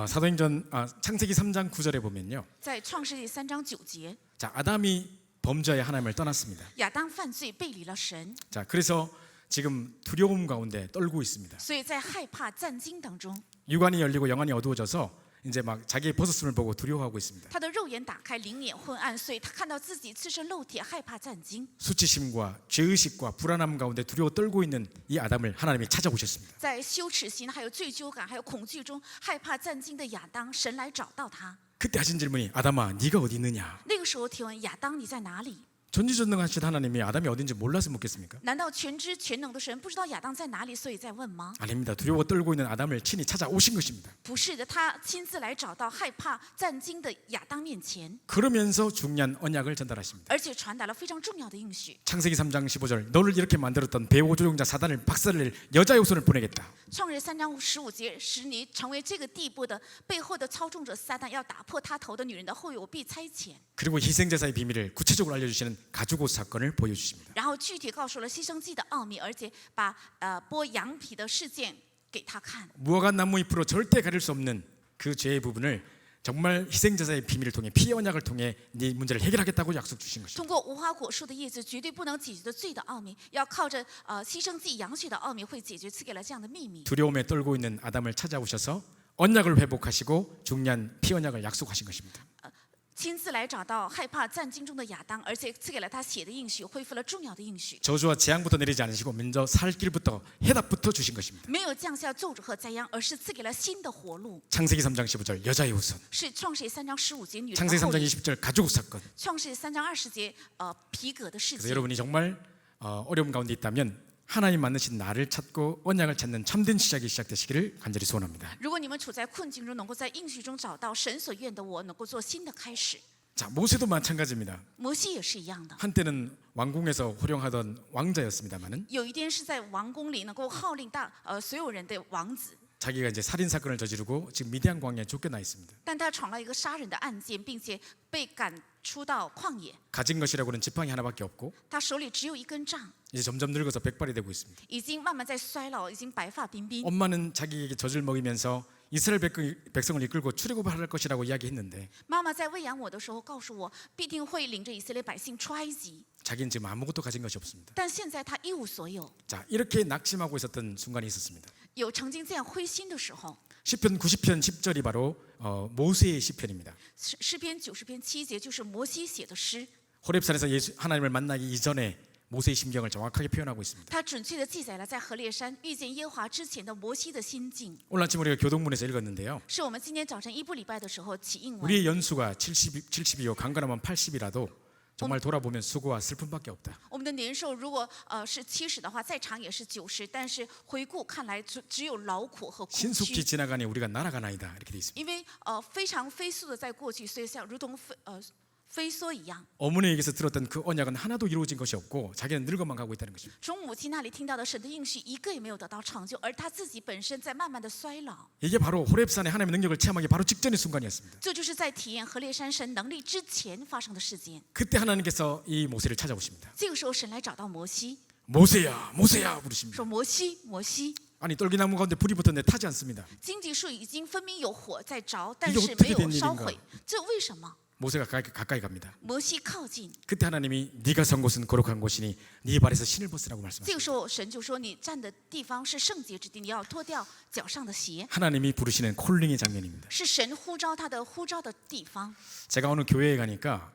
사도행전 창세기 3장 9절에 보면요. 在创世纪3章9节， 자, 아담이 범죄하여 하나님을 떠났습니다. 亚当犯罪背离了神， 자, 그래서 지금 두려움 가운데 떨고 있습니다. 所以在害怕战惊当中， 육안이 열리고 영안이 어두워져서 이제 막 자기의 벗었음을 보고 두려워하고 있습니다. 他的肉眼打开，灵眼昏暗，所以他看到自己赤身露体，害怕战惊。 수치심과 죄의식과 불안함 가운데 두려워 떨고 있는 이 아담을 하나님이 찾아오셨습니다. 在羞耻心、还有罪疚感、还有恐惧中害怕战惊的亚当，神来找到他。 그때 하신 질문이 아담아 네가 어디 있느냐? 那个时候提问亚当，你在哪里？ 전지전능하신 하나님이 아담이 어딘지 몰라서 묻겠습니까? 难道全知全能的神不知道亚当在哪里，所以在问吗？ 아닙니다. 두려워 떨고 있는 아담을 친히 찾아오신 것입니다. 不是的，他亲自来找到害怕战惊的亚当面前， 그러면서 중요한 언약을 전달하십니다. 而且传达了非常重要的应许。 창세기 3장 15절 너를 이렇게 만들었던 배후조종자 사단을 박살낼 여자의 후손을 보내겠다. 创世3章15节，使你成为这个地步的背后的操纵者撒旦，要打破他头的女人的后裔，我必差遣。 그리고 희생제사의 비밀을 구체적으로 알려주시는 가죽옷 사건을 보여주십니다. 然后具体告诉了牺牲祭的奥秘，而且把剥羊皮的事件给他看。 무화과 나무 잎으로 절대 가릴 수 없는 그 죄의 부분을 정말 희생제사의 비밀을 통해 피의 언약을 통해 네 문제를 해결하겠다고 약속 주신 것입니다. 通过无花果树的叶子绝对不能解决的罪的奥秘，要靠着牺牲祭羊血的奥秘会解决，赐给了这样的秘密。 두려움에 떨고 있는 아담을 찾아오셔서 언약을 회복하시고 중요한 피 언약을 약속하신 것입니다. 亲自来找到害怕战惊中的亚当，而且赐给了他血的应许，恢复了重要的应许。 저주와 재앙부터 내리지 않으시고 먼저 살 길부터 해답부터 주신 것입니다. 没有降下咒诅和灾殃，而是赐给了新的活路。 창세기 3장 15절 여자의 후손, 是创世3章15节女人 창세기 3장 的后裔， 20절 가죽 사건. 创世3章20节皮革的事 그래서 情。 여러분이 정말 어려움 가운데 있다면 하나님 만드신 나를 찾고 언약을 찾는 참된 시작이 시작되시기를 간절히 소원합니다. 如果你们处在困境中，能够在应许中找到神所愿的我，能够做新的开始。 자, 모세도 마찬가지입니다. 摩西也是一样的， 한때는 왕궁에서 호령하던 왕자였습니다만은 有一天是在王宫里能够号令所有人的王子， 자기가 이제 살인 사건을 저지르고 지금 미디안 광야에 쫓겨나 있습니다. 但他闯了一个杀人的案件，并且被赶出到旷野。 가진 것이라고는 지팡이 하나밖에 없고 他手里只有一根杖， 이제 점점 늙어서 백발이 되고 있습니다. 已经慢慢在衰老，已经白发鬓鬓。 엄마는 자기에게 젖을 먹이면서 이스라엘 백성을 이끌고 출애굽을 할 것이라고 이야기했는데 妈妈在喂养我的时候告诉我，必定会领着以色列百姓出埃及。 자기는 지금 아무것도 가진 것이 없습니다. 但现在他一无所有， 자, 이렇게 낙심하고 있었던 순간이 있었습니다. 有曾经这样灰心的时候。 시편 90편 10절이 바로 모세의 시편입니다. 诗篇90篇7节就是摩西写的诗， 호렙산에서 하나님을 만나기 이전에 모세의 심경을 정확하게 표현하고 있습니다. 它准确地记载了在何烈山遇见耶和华之前的摩西的心境。 오늘 아침 우리가 교동문에서 읽었는데요. 是我们今天早晨一部礼拜的时候起印文。 우리의 연수가 70이요 강건하면 80이라도 정말 돌아보면 수고와 슬픔밖에 없다. 我们的年寿如果是70的话，再长也是90，但是回顾看来只有劳苦和空 신속히 虚。 지나가니 우리가 날아가나이다 이렇게 돼 있습니다. 因为非常飞速的在过去，所以像如同飞梭一样。 어머니에게서 들었던 그 언약은 하나도 이루어진 것이 없고 자기는 늙어만 가고 있다는 것입니다. 从母亲那里听到的神的应许，一个也没有得到成就，而他自己本身在慢慢的衰老。 이게 바로 호렙산의 하나님의 능력을 체험하기 바로 직전의 순간이었습니다. 这就是在体验何烈山神能力之前发生的事件。 그때 하나님께서 이 모세를 찾아오십니다. 这个时候，神来找到摩西， 모세야 모세야 부르십니다. 说：“摩西，摩西， 아니 떨기나무 가운데 불이 붙었는데 타지 않습니다. 荆棘树已经分明有火在着，但 이게 是 어떻게 没 된 有烧 일인가 毁，这为什么？” 모세가 가까이 갑니다. 摩西靠近， 그때 하나님이 네가 선 곳은 거룩한 곳이니 네 발에서 신을 벗으라고 这 말씀하십니다. 个时候神就说：“你站的地方是圣洁之地，你要脱掉脚上的鞋。 하나님이 부르시는 콜링의 장면입니다. 是神呼召他的呼召的地方。 제가 어느 교회에 가니까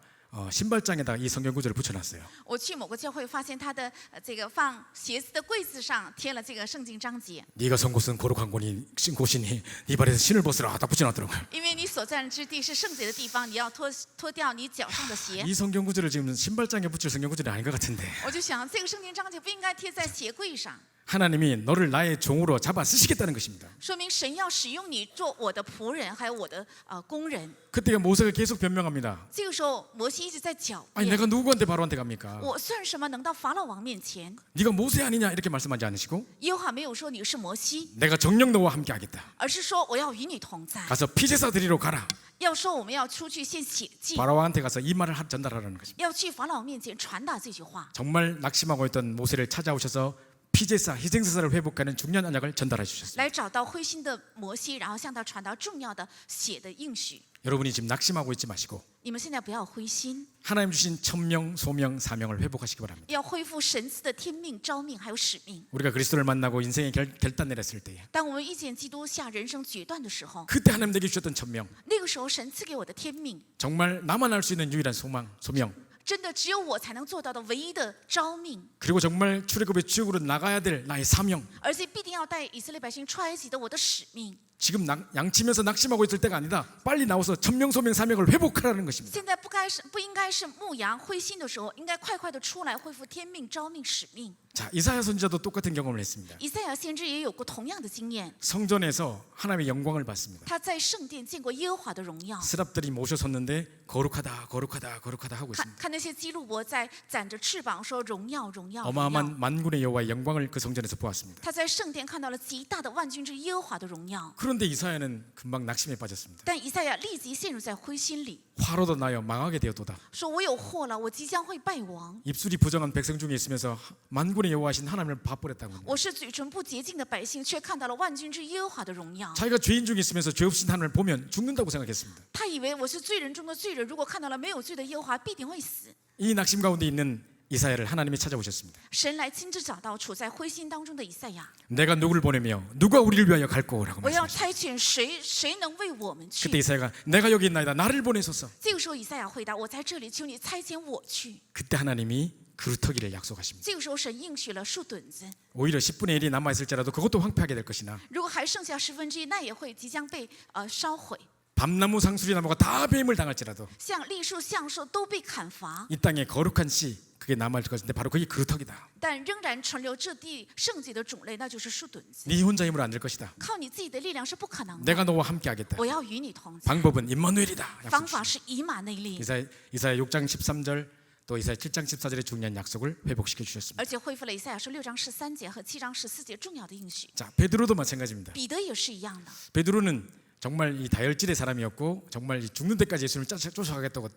신발장에다가 이 성경 구절을 붙여놨어요. 我去某个教会，发现他的这个放鞋子的柜子上贴了这个圣经章节。 네가 선 곳은 거룩한 곳이니 네 발에서 신을 벗으라 딱 붙여놨더라고요. 因为你所站之地是圣洁的地方，你要脱掉你脚上的鞋。 이 성경 구절을 지금 신발장에 붙일 성경 구절이 아닌 것 같은데 我就想，这个圣经章节不应该贴在鞋柜上， 하나님이 너를 나의 종으로 잡아 쓰시겠다는 것입니다. 说明神要使用你做我的仆人，还有我的工人。 그때 모세가 계속 변명합니다. 这个时候，摩西一直在狡 아니 辩。 내가 누구한테 바로한테 갑니까? 我算什么能到法老王面前？ 네가 모세 아니냐 이렇게 말씀하지 않으시고 耶和华没有说你是摩西， 내가 정녕 너와 함께 하겠다. 而是说我要与你同在。 가서 피제사 드리러 가라. 要说我们要出去献血祭， 바로한테 가서 이 말을 전달하라는 것입니다. 要去法老面前传达这句话。 정말 낙심하고 있던 모세를 찾아오셔서 피제사 희생제사를 회복하는 중요한 언약을 전달해 주셨습니다. 来找到灰心的摩西，然后向他传达重要的血的应许。 여러분이 지금 낙심하고 있지 마시고 你们现在不要灰心， 하나님 주신 천명, 소명, 사명을 회복하시기 바랍니다. 要恢复神赐的天命、召命还有使命。 우리가 그리스도를 만나고 인생의 결단 내렸을 때에 当我们遇见基督下人生决断的时候， 그때 하나님 내게 주셨던 천명, 那个时候神赐给我的天命， 정말 나만 알 수 있는 유일한 소명, 真的只有我才能做到的唯一的召命， 그리고 정말 출애굽의 지옥으로 나가야 될 나의 사명, 而且必定要带以色列百姓出埃及的我的使命。 지금 양치면서 낙심하고 있을 때가 아니다. 빨리 나와서 천명소명 사명을 회복하라는 것입니다. 现在不应该是牧羊灰心的时候，应该快快的出来恢复天命、召命、使命。 자, 이사야 선지자도 똑같은 경험을 했습니다. 以赛亚先知也有过同样的经验， 성전에서 하나님의 영광을 봤습니다. 他在圣殿见过耶和华的荣耀， 스랍들이 모셔섰는데 거룩하다, 거룩하다, 거룩하다 하고 看 있습니다. 看那些基路伯在展着翅膀说荣耀、荣耀、荣耀。 어마어마한 만군의 여호와의 영광을 그 성전에서 보았습니다. 他在圣殿看到了极大的万军之耶和华的荣耀， 그런데 이사야는 금방 낙심에 빠졌습니다. 但以赛亚立即陷入在灰心里， 화로도 나여 망하게 되었도다. 说我有祸了，我即将会败亡。 입술이 부정한 백성 중에 있으면서 만군의 여호와신 하나님을 봐버렸다고 합니다. 我是嘴唇不洁净的百姓，却看到了万军之耶和华的荣耀。 자기가 죄인 중에 있으면서 죄 없인 하나님을 보면 죽는다고 생각했습니다. 他以为我是罪人中的罪人，如果看到了没有罪的耶和华，必定会死。 이 낙심 가운데 있는 이사야를 하나님이 찾아오셨습니다. 神来亲自找到处在灰心当中的以赛亚， 내가 누구를 보내며 누가 우리를 위하여 갈 거라고 我要 말씀하셨습니다. 差遣谁能为我们去 그때 ？ 이사야가 내가 여기 있나이다 나를 보내소서. 这个时候以赛亚回答：我在这里，求你差遣我去。 그때 하나님이 그루터기를 약속하십니다. 这个时候神应许了树墩子， 오히려 10분의 1이 남아있을지라도 그것도 황폐하게 될 것이나 如果还剩下1/10，那也会即将被烧毁。 밤나무 상수리 나무가 다 배임을 당할지라도 像栗树、橡树都被砍伐， 이 땅에 거룩한 씨 그게 남아있을 것인데 바로 그게 그루터기다. 但仍然存留这地圣洁的种类，那就是树墩子。 네 혼자 힘으로 안 될 것이다. 靠你自己的力量是不可能的， 내가 너와 함께 하겠다. 我要与你同在。 방법은 임마누엘이다. 方 약속. 法是以马内利， 이사야 6장 13절 또 이사야 7장 14절의 중요한 약속을 회복시켜 주셨습니다. 而且恢复了以赛亚书6章13节和7章14节重要的应许。 자, 베드로도 마찬가지입니다. 彼得也是一样的， 베드로는 정말 이 다혈질의 사람이었고 정말 이 죽는 데까지 예수님을 쫓아가겠다고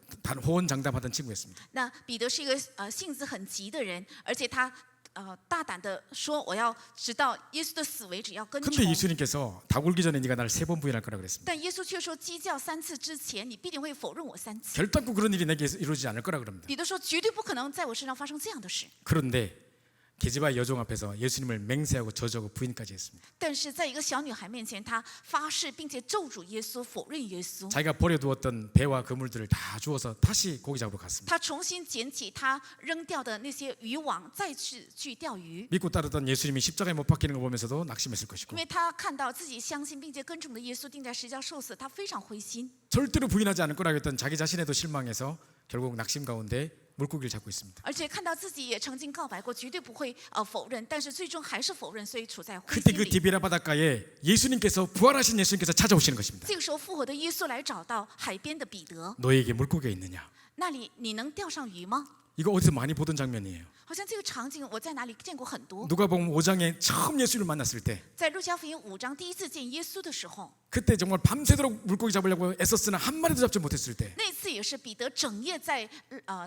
호언장담하던 친구였습니다. 那彼得是一个性子很急的人，而且他大胆的说我要直到耶稣的死为止要跟 근데 从。 예수님께서 다 굴기 전에 네가 나를 3번 부인할 거라 그랬습니다. 但耶稣却说鸡叫3次之前，你必定会否认我3次。 결단코 그런 일이 내게 이루어지지 않을 거라 그럽니다. 彼得说绝对不可能在我身上发生这样的事。 그런데 게지바의 여종 앞에서 예수님을 맹세하고 저주하고 부인까지 했습니다. 但是在一个小女孩面前，他发誓并且咒诅耶稣，否认耶稣。 자기가 버려두었던 배와 그물들을 다 주워서 다시 고기 잡으러 갔습니다. 他重新捡起他扔掉的那些渔网，再去钓鱼。 믿고 따르던 예수님이 십자가에 못 박히는 걸 보면서도 낙심했을 因 것이고 为他看到自己相信并且跟从的耶稣钉在十字架受死，他非常灰心。 절대로 부인하지 않을 거라고 했던 자기 자신에도 실망해서 결국 낙심 가운데 물고기를 잡고 있습니다. 而且看到自己也曾经告白过，绝对不会否认，但是最终还是否认，所以处在灰 그때 心 그 里。 디베라 바닷가에 예수님께서 부활하신 예수님께서 찾아오시는 것입니다. 这个时候复活的耶稣来找到海边的彼得， 너에게 물고기가 있느냐? 那里你能钓上鱼吗？ 이거 어디서 많이 보던 장면이에요. 好像这个场景我在哪里见过很多。 누가복음 5장에 처음 예수를 만났을 때 在路加福音5章第一次见耶稣的时候， 그때 정말 밤새도록 물고기 잡으려고 애썼으나 한 마리도 잡지 못했을 때 那次也是彼得整夜在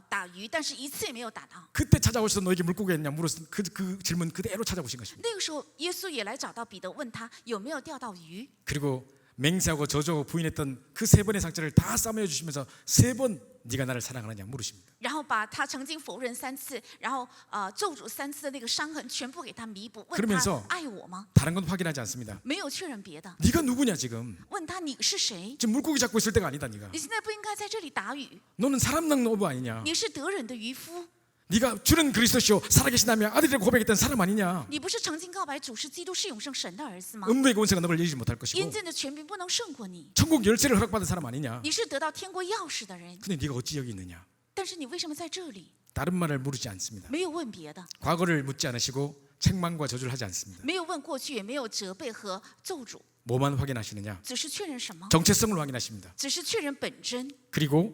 打鱼，但是一次也没有打到。 그때 찾아오셔서 너에게 물고기가 있냐 물었을 그 질문 그대로 찾아오신 것입니다. 那个时候耶稣也来找到彼得，问他有没有钓到鱼。 그리고 맹세하고 저주하고 부인했던 그 3번의 상처를 다 싸매어 주시면서 3번 네가 나를 사랑하느냐 물으십니다. 然后把他曾经否认3次，然后咒诅3次的那个伤痕全部给他弥补，问 그러면서 他爱我吗？ 다른 건 확인하지 않습니다. 没有确认别的， 네가 누구냐 지금? 问他你是谁？ 지금 물고기 잡고 있을 때가 아니다 네가. 你现在不应该在这里打鱼， 너는 사람 낚는 어부 아니냐? 你是得人的渔夫， 네가 주는 그리스도시요 살아계시다며 아들이라고 고백했던 사람 아니냐? 你不是曾经告白主是基督是永生神的儿子吗？ 음부의 권세가 너를 이기지 못할 阴 것이고 间的权柄不能胜过你， 천국 열쇠를 허락받은 사람 아니냐? 你是得到天国钥匙的人， 근데 네가 어찌 여기 있느냐? 但是你为什么在这里？ 다른 말을 물으지 않습니다. 没有问别的， 과거를 묻지 않으시고 책망과 저주를 하지 않습니다. 没有问过去，也没有责备和咒诅， 뭐만 확인하시느냐? 只是确认什么？ 정체성을 확인하십니다. 只是确认本真， 그리고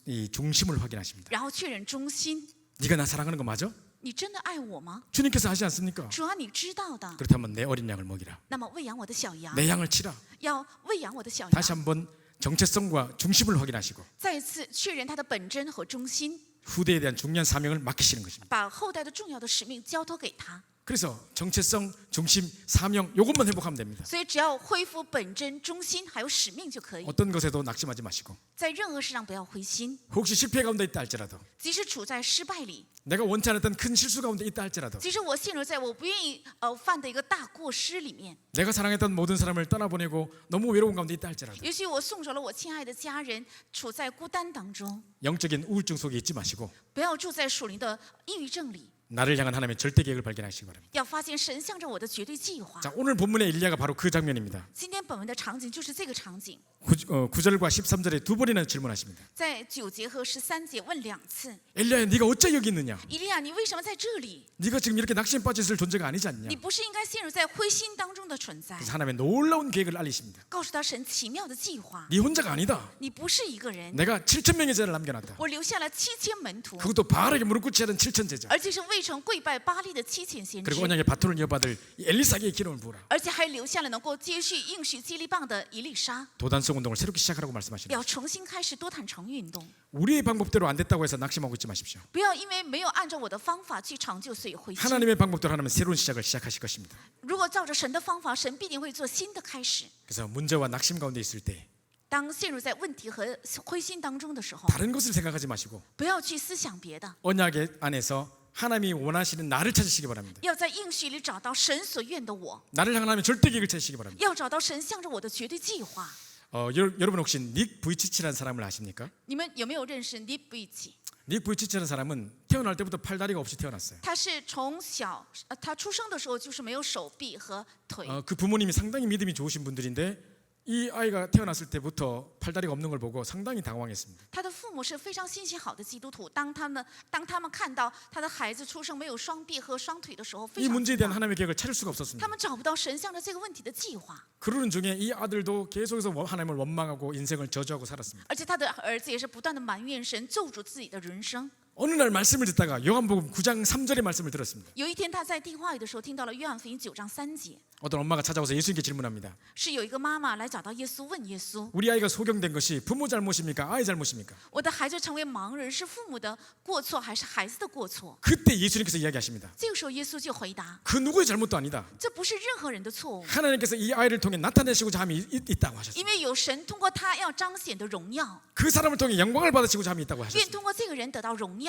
이 중심을 확인하십니다. 然后确认中心。 네가 나 사랑하는 거 맞아? 你真的爱我吗？ 주님께서 하지 않습니까? 主啊，你知道的。 그렇다면 내 어린 양을 먹이라. 那么喂养我的小羊， 내 양을 치라. 要喂养我的小 다시 羊， 한번 정체성과 중심을 확인하시고 再一次确认它的本真和中心， 후대에 대한 중요한 사명을 맡기시는 것입니다. 把后代的重要的使命交托给他。 그래서 정체성, 중심, 사명 이것만 회복하면 됩니다. 所以只要恢复本真、中心还有使命就可以， 어떤 것에도 낙심하지 마시고 在任何事上不要灰心， 혹시 실패 가운데 있다 할지라도 即使处在失败里， 내가 원치 않았던 큰 실수 가운데 있다 할지라도 即使我陷入在我不愿意犯的一个大过失里面， 내가 사랑했던 모든 사람을 떠나보내고 너무 외로운 가운데 있다 할지라도 也许我送走了我亲爱的家人，处在孤单当中， 영적인 우울증 속에 있지 마시고 不要住在属灵的抑郁症里。 나를 향한 하나님의 절대 계획을 발견하시기 바랍니다. 要发现神向着我的绝对计划。 자, 오늘 본문의 엘리야가 바로 그 장면입니다. 今天本文的场景就是这个场景， 9절과 13절에 두 번이나 질문하십니다. 在9节和13节问2次。 엘리야야, 네가 어째 여기 있느냐? 以利亚，你为什么在这里？ 네가 지금 이렇게 낙심에 빠져 있을 존재가 아니지 않냐? 你不是应该陷入在灰心当中的存在？ 그래서 하나님의 놀라운 계획을 알리십니다. 告诉他神奇妙的计划， 네 혼자가 아니다. 你不是一个人， 내가 7,000명의 제자를 남겨놨다. 我留下了7000门徒， 그것도 바알에게 무릎 꿇지 않은 7,000 제자. 而且是未曾跪拜巴利的7000先知 그리고 ， 언약의 바톤을 이어받을 이 엘리사에게 기름을 부으라. 而且还留下了能够接续应许基利棒的以利沙， 도단성 운동을 새롭게 시작하라고 말씀하십니다. 要重新开始多坦诚运动。 우리의 방법대로 안 됐다고 해서 낙심하고 있지 마십시오. 不要因为没有按照我的方法去成就，所以灰心。 하나님의 방법대로 하나님은 새로운 시작을 시작하실 것입니다. 如果照着神的方法，神必定会做新的开始。 그래서 문제와 낙심 가운데 있을 때 当陷入在问题和灰心当中的时候， 다른 것을 생각하지 마시고 不要去思想别的， 언약의 안에서 하나님이 원하시는 나를 찾으시기 바랍니다. 要在应许里找到神所愿的我， 나를 향한 하나님의 절대 계획을 찾으시기 바랍니다. 要找到神向着我的绝对计划。 여러분 혹시 닉 부이치치라는 사람을 아십니까? 你们有没有认识尼布伊奇？ 닉 부이치치라는 사람은 태어날 때부터 팔다리가 없이 태어났어요. 他是从小，他出生的时候就是没有手臂和腿。 그 부모님이 상당히 믿음이 좋으신 분들인데 이 아이가 태어났을 때부터 팔다리가 없는 걸 보고 상당히 당황했습니다. 他的父母是非常信心好的基督徒，当他们看到他的孩子出生没有双臂和双腿的时候，非 이 常 문제에 惊 대한 讶 하나님의 계획을 찾을 수가 他 없었습니다. 们找不到神向着这个问题的计划， 그러는 중에 이 아들도 계속해서 하나님을 원망하고 인생을 저주하고 살았습니다. 而且他的儿子也是不断的埋怨神，咒诅自己的人生。 어느 날 말씀을 듣다가 요한복음 9장 3절의 말씀을 들었습니다. 有一天他在听话语的时候，听到了约翰福音9章3节， 어떤 엄마가 찾아와서 예수님께 질문합니다. 是有一个妈妈来找到耶稣，问耶稣： 우리 아이가 소경된 것이 부모 잘못입니까? 아이 잘못입니까? 我的孩子成为盲人是父母的过错还是孩子的过错？ 그때 예수님께서 이야기하십니다. 这个时候耶稣就回答： 그 누구의 잘못도 아니다. 这不是任何人的错误， 하나님께서 이 아이를 통해 나타내시고자 함이 있다고 하셨습니다. 因为有神通过他要彰显的荣耀， 그 사람을 통해 영광을 받으시고자 함이 있다고 愿 하셨습니다. 通过这个人得到荣耀。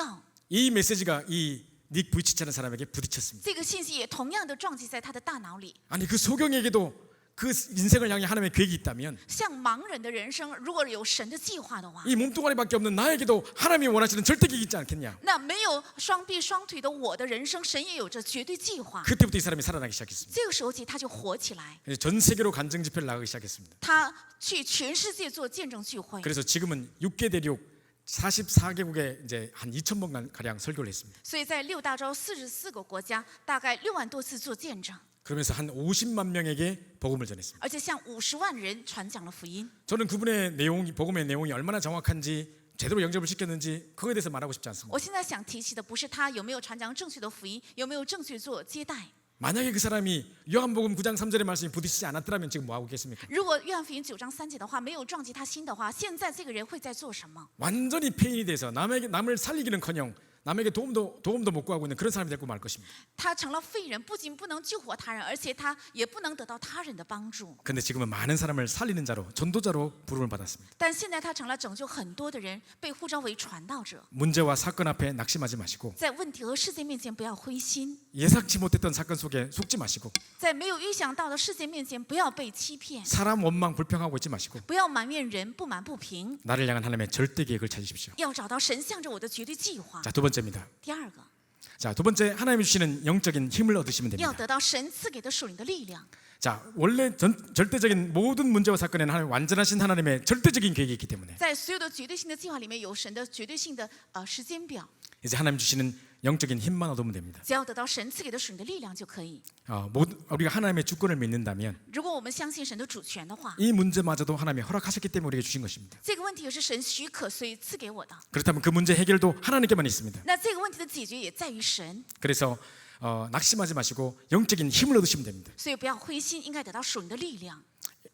이 메시지가 이 닉 부이치치라는 사람에게 부딪혔습니다. 这个信息也同样的撞击在他的大脑里。 아니 그 소경에게도 그 인생을 향해 하나님의 계획이 있다면 像盲人的人生，如果有神的计划的话， 이 몸뚱아리밖에 없는 나에게도 하나님이 원하시는 절대 계획이 있지 않겠냐? 那没有双臂双腿的我的人生，神也有着绝对计划。 그때부터 이 사람이 살아나기 시작했습니다. 这个时候起他就活起来， 전 세계로 간증 집회를 나가기 시작했습니다. 他去全世界做见证聚会。 그래서 지금은 6개 대륙 44개국에 이제 한 2,000번 가량 설교를 했습니다. 所以在6大洲44个国家，大概6万多次做见证， 그러면서 한 50만 명에게 복음을 전했습니다. 而且向50万人传讲了福音。 저는 그분의 내용이 복음의 내용이 얼마나 정확한지 제대로 영접을 시켰는지 그거에 대해서 말하고 싶지 않습니다. 我现在想提起的不是他有没有传讲正确的福音，有没有正确做接待。 만약에 그 사람이 요한복음 9장 3절의 말씀이 부딪히지 않았더라면 지금 뭐 하고 계십니까? 如果约翰福音9章3节的话没有撞击他心的话，现在这个人会在做什么？ 완전히 폐인이 돼서 남을 살리기는커녕 남에게 도움도 못 구하고 있는 그런 사람이 되고 말 것입니다. 他成了废人，不仅不能救活他人，而且他也不能得到他人的帮助。 근데 지금은 많은 사람을 살리는 자로 전도자로 부름을 받았습니다. 但现在他成了拯救很多的人，被呼召为传道者。 문제와 사건 앞에 낙심하지 마시고 在问题和事件面前不要灰心， 예상치 못했던 사건 속에 속지 마시고 在没有预想到的事件面前不要被欺骗， 사람 원망 불평하고 있지 마시고 不要埋怨人，不满不平， 나를 향한 하나님의 절대 계획을 찾으십시오. 要找到神向着我的绝对计划。 자, 두 번째입니다. 第二个， 자, 두 번째 하나님이 주시는 영적인 힘을 얻으시면 要 됩니다. 得到神赐给的属灵的力量。 자, 원래 절대적인 모든 문제와 사건에는 하나님 완전하신 하나님의 절대적인 계획이 있기 때문에 在所有的绝对性的计划里面，有神的绝对性的时间表。 이제 하나님 주시는 영적인 힘만 얻으면 됩니다. 只要得到神赐给的属灵的力量就可以。 우리가 하나님의 주권을 믿는다면 如果我们相信神的主权的话， 이 문제마저도 하나님이 허락하셨기 때문에 우리에게 주신 것입니다. 这个问题也是神许可，所以赐给我的。 그렇다면 그 문제 해결도 하나님께만 있습니다. 那这个问题的解决也在于神， 그래서 낙심하지 마시고 영적인 힘을 얻으시면 됩니다. 所以不要灰心，应该得到属灵的力量。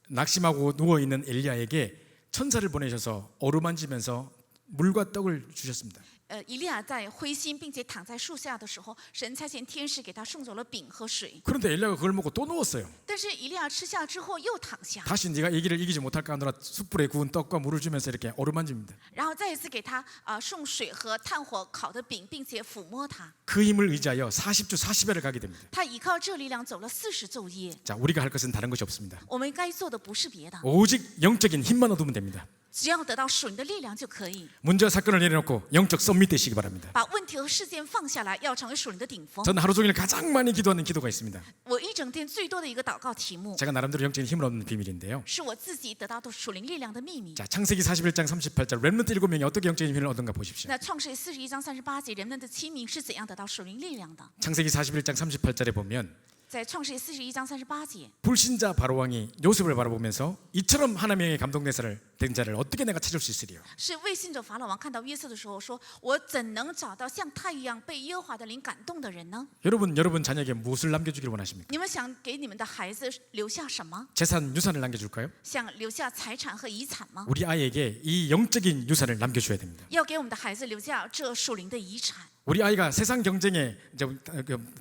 낙심하고 누워 있는 엘리야에게 천사를 보내셔서 어루만지면서 물과 떡을 주셨습니다. 以利亚在灰心并且躺在树下的时候，神差遣天使给他送走了饼和水。 그런데 엘리야가 그걸 먹고 또 누웠어요. 但是以利亚吃下之后又躺下， 다시 네가 이기를 이기지 못할까 하느라 숯불에 구운 떡과 물을 주면서 이렇게 어루만집니다. 然后再一次给他送水和炭火烤的饼，并且抚摸他。 그 힘을 의지하여 40주 40회를 가게 됩니다. 他依靠这力量走了40昼夜。 자, 우리가 할 것은 다른 것이 없습니다. 我们该做的不是别的， 오직 영적인 힘만 얻으면 됩니다. 只要得到属灵的力量就可以。 문제와 사건을 내려놓고 영적 썸밋 되시기 바랍니다. 把问题和事件放下来，要成为属灵的顶峰。 저는 하루 종일 가장 많이 기도하는 기도가 있습니다. 我一整天最多的一个祷告题目， 제가 나름대로 영적인 힘을 얻는 비밀인데요. 是我自己得到的属灵力量的秘密。 자, 창세기 41장 38절 렘넌트 7명이 어떻게 영적인 힘을 얻은가 보십시오. 那创世41章38节，人们的7名是怎样得到属灵力量的？ 창세기 41장 38절에 보면 在创世41章38节， 불신자 바로왕이 요셉을 바라보면서 이처럼 하나님의 감동된 자를 어떻게 내가 찾을 수 있으리요. 是未信者法老王看到约瑟的时候说：“我怎能找到像他一样被耶和华的灵感动的人呢 여러분 자녀에게 무엇을 남겨주기를 원하십니까? ？”你们想给你们的孩子留下什么？ 재산, 유산을 남겨줄까요? 想留下财产和遗产吗？ 우리 아이에게 이 영적인 유산을 남겨줘야 됩니다. 要给我们的孩子留下这属灵的遗产。 우리 아이가 세상 경쟁에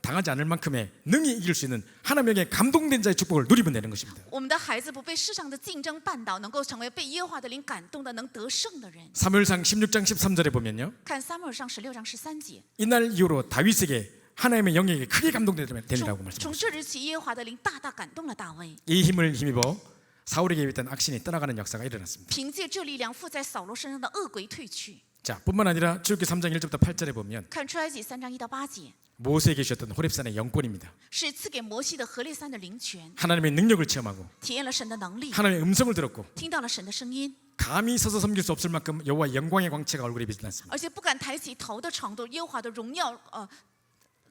당하지 않을 만큼의 능히 이길 수 있는 하나님의 감동된 자의 축복을 누리면 되는 것입니다. 我们的孩子不被世上的竞争绊倒，能够成为被耶和華的灵感动的、能得胜的人。 사무엘상 16장 13절에 보면요. 看撒母耳上16章13节， 이날 이후로 다윗에게 하나님의 영에게 크게 감동되리라고 从 말씀하셨습니다. 这日起，耶和華的灵大大感动了大卫。 이 힘을 힘입어 사울에게 있던 악신이 떠나가는 역사가 일어났습니다. 凭借这力量，附在扫罗身上的恶鬼退去。 자, 뿐만 아니라 출애굽기 3장 1절부터 8절에 보면 看出埃及3章1到8节， 모세에게 주셨던 호렙산의 영권입니다. 是赐给摩西的何烈山的灵权， 하나님의 능력을 체험하고 体验了神的能力， 하나님의 음성을 들었고 听到了神的声音， 감히 서서 섬길 수 없을 만큼 여호와의 영광의 광채가 얼굴에 비춰났습니다. 而且不敢抬起头的程度，耶和華的荣耀，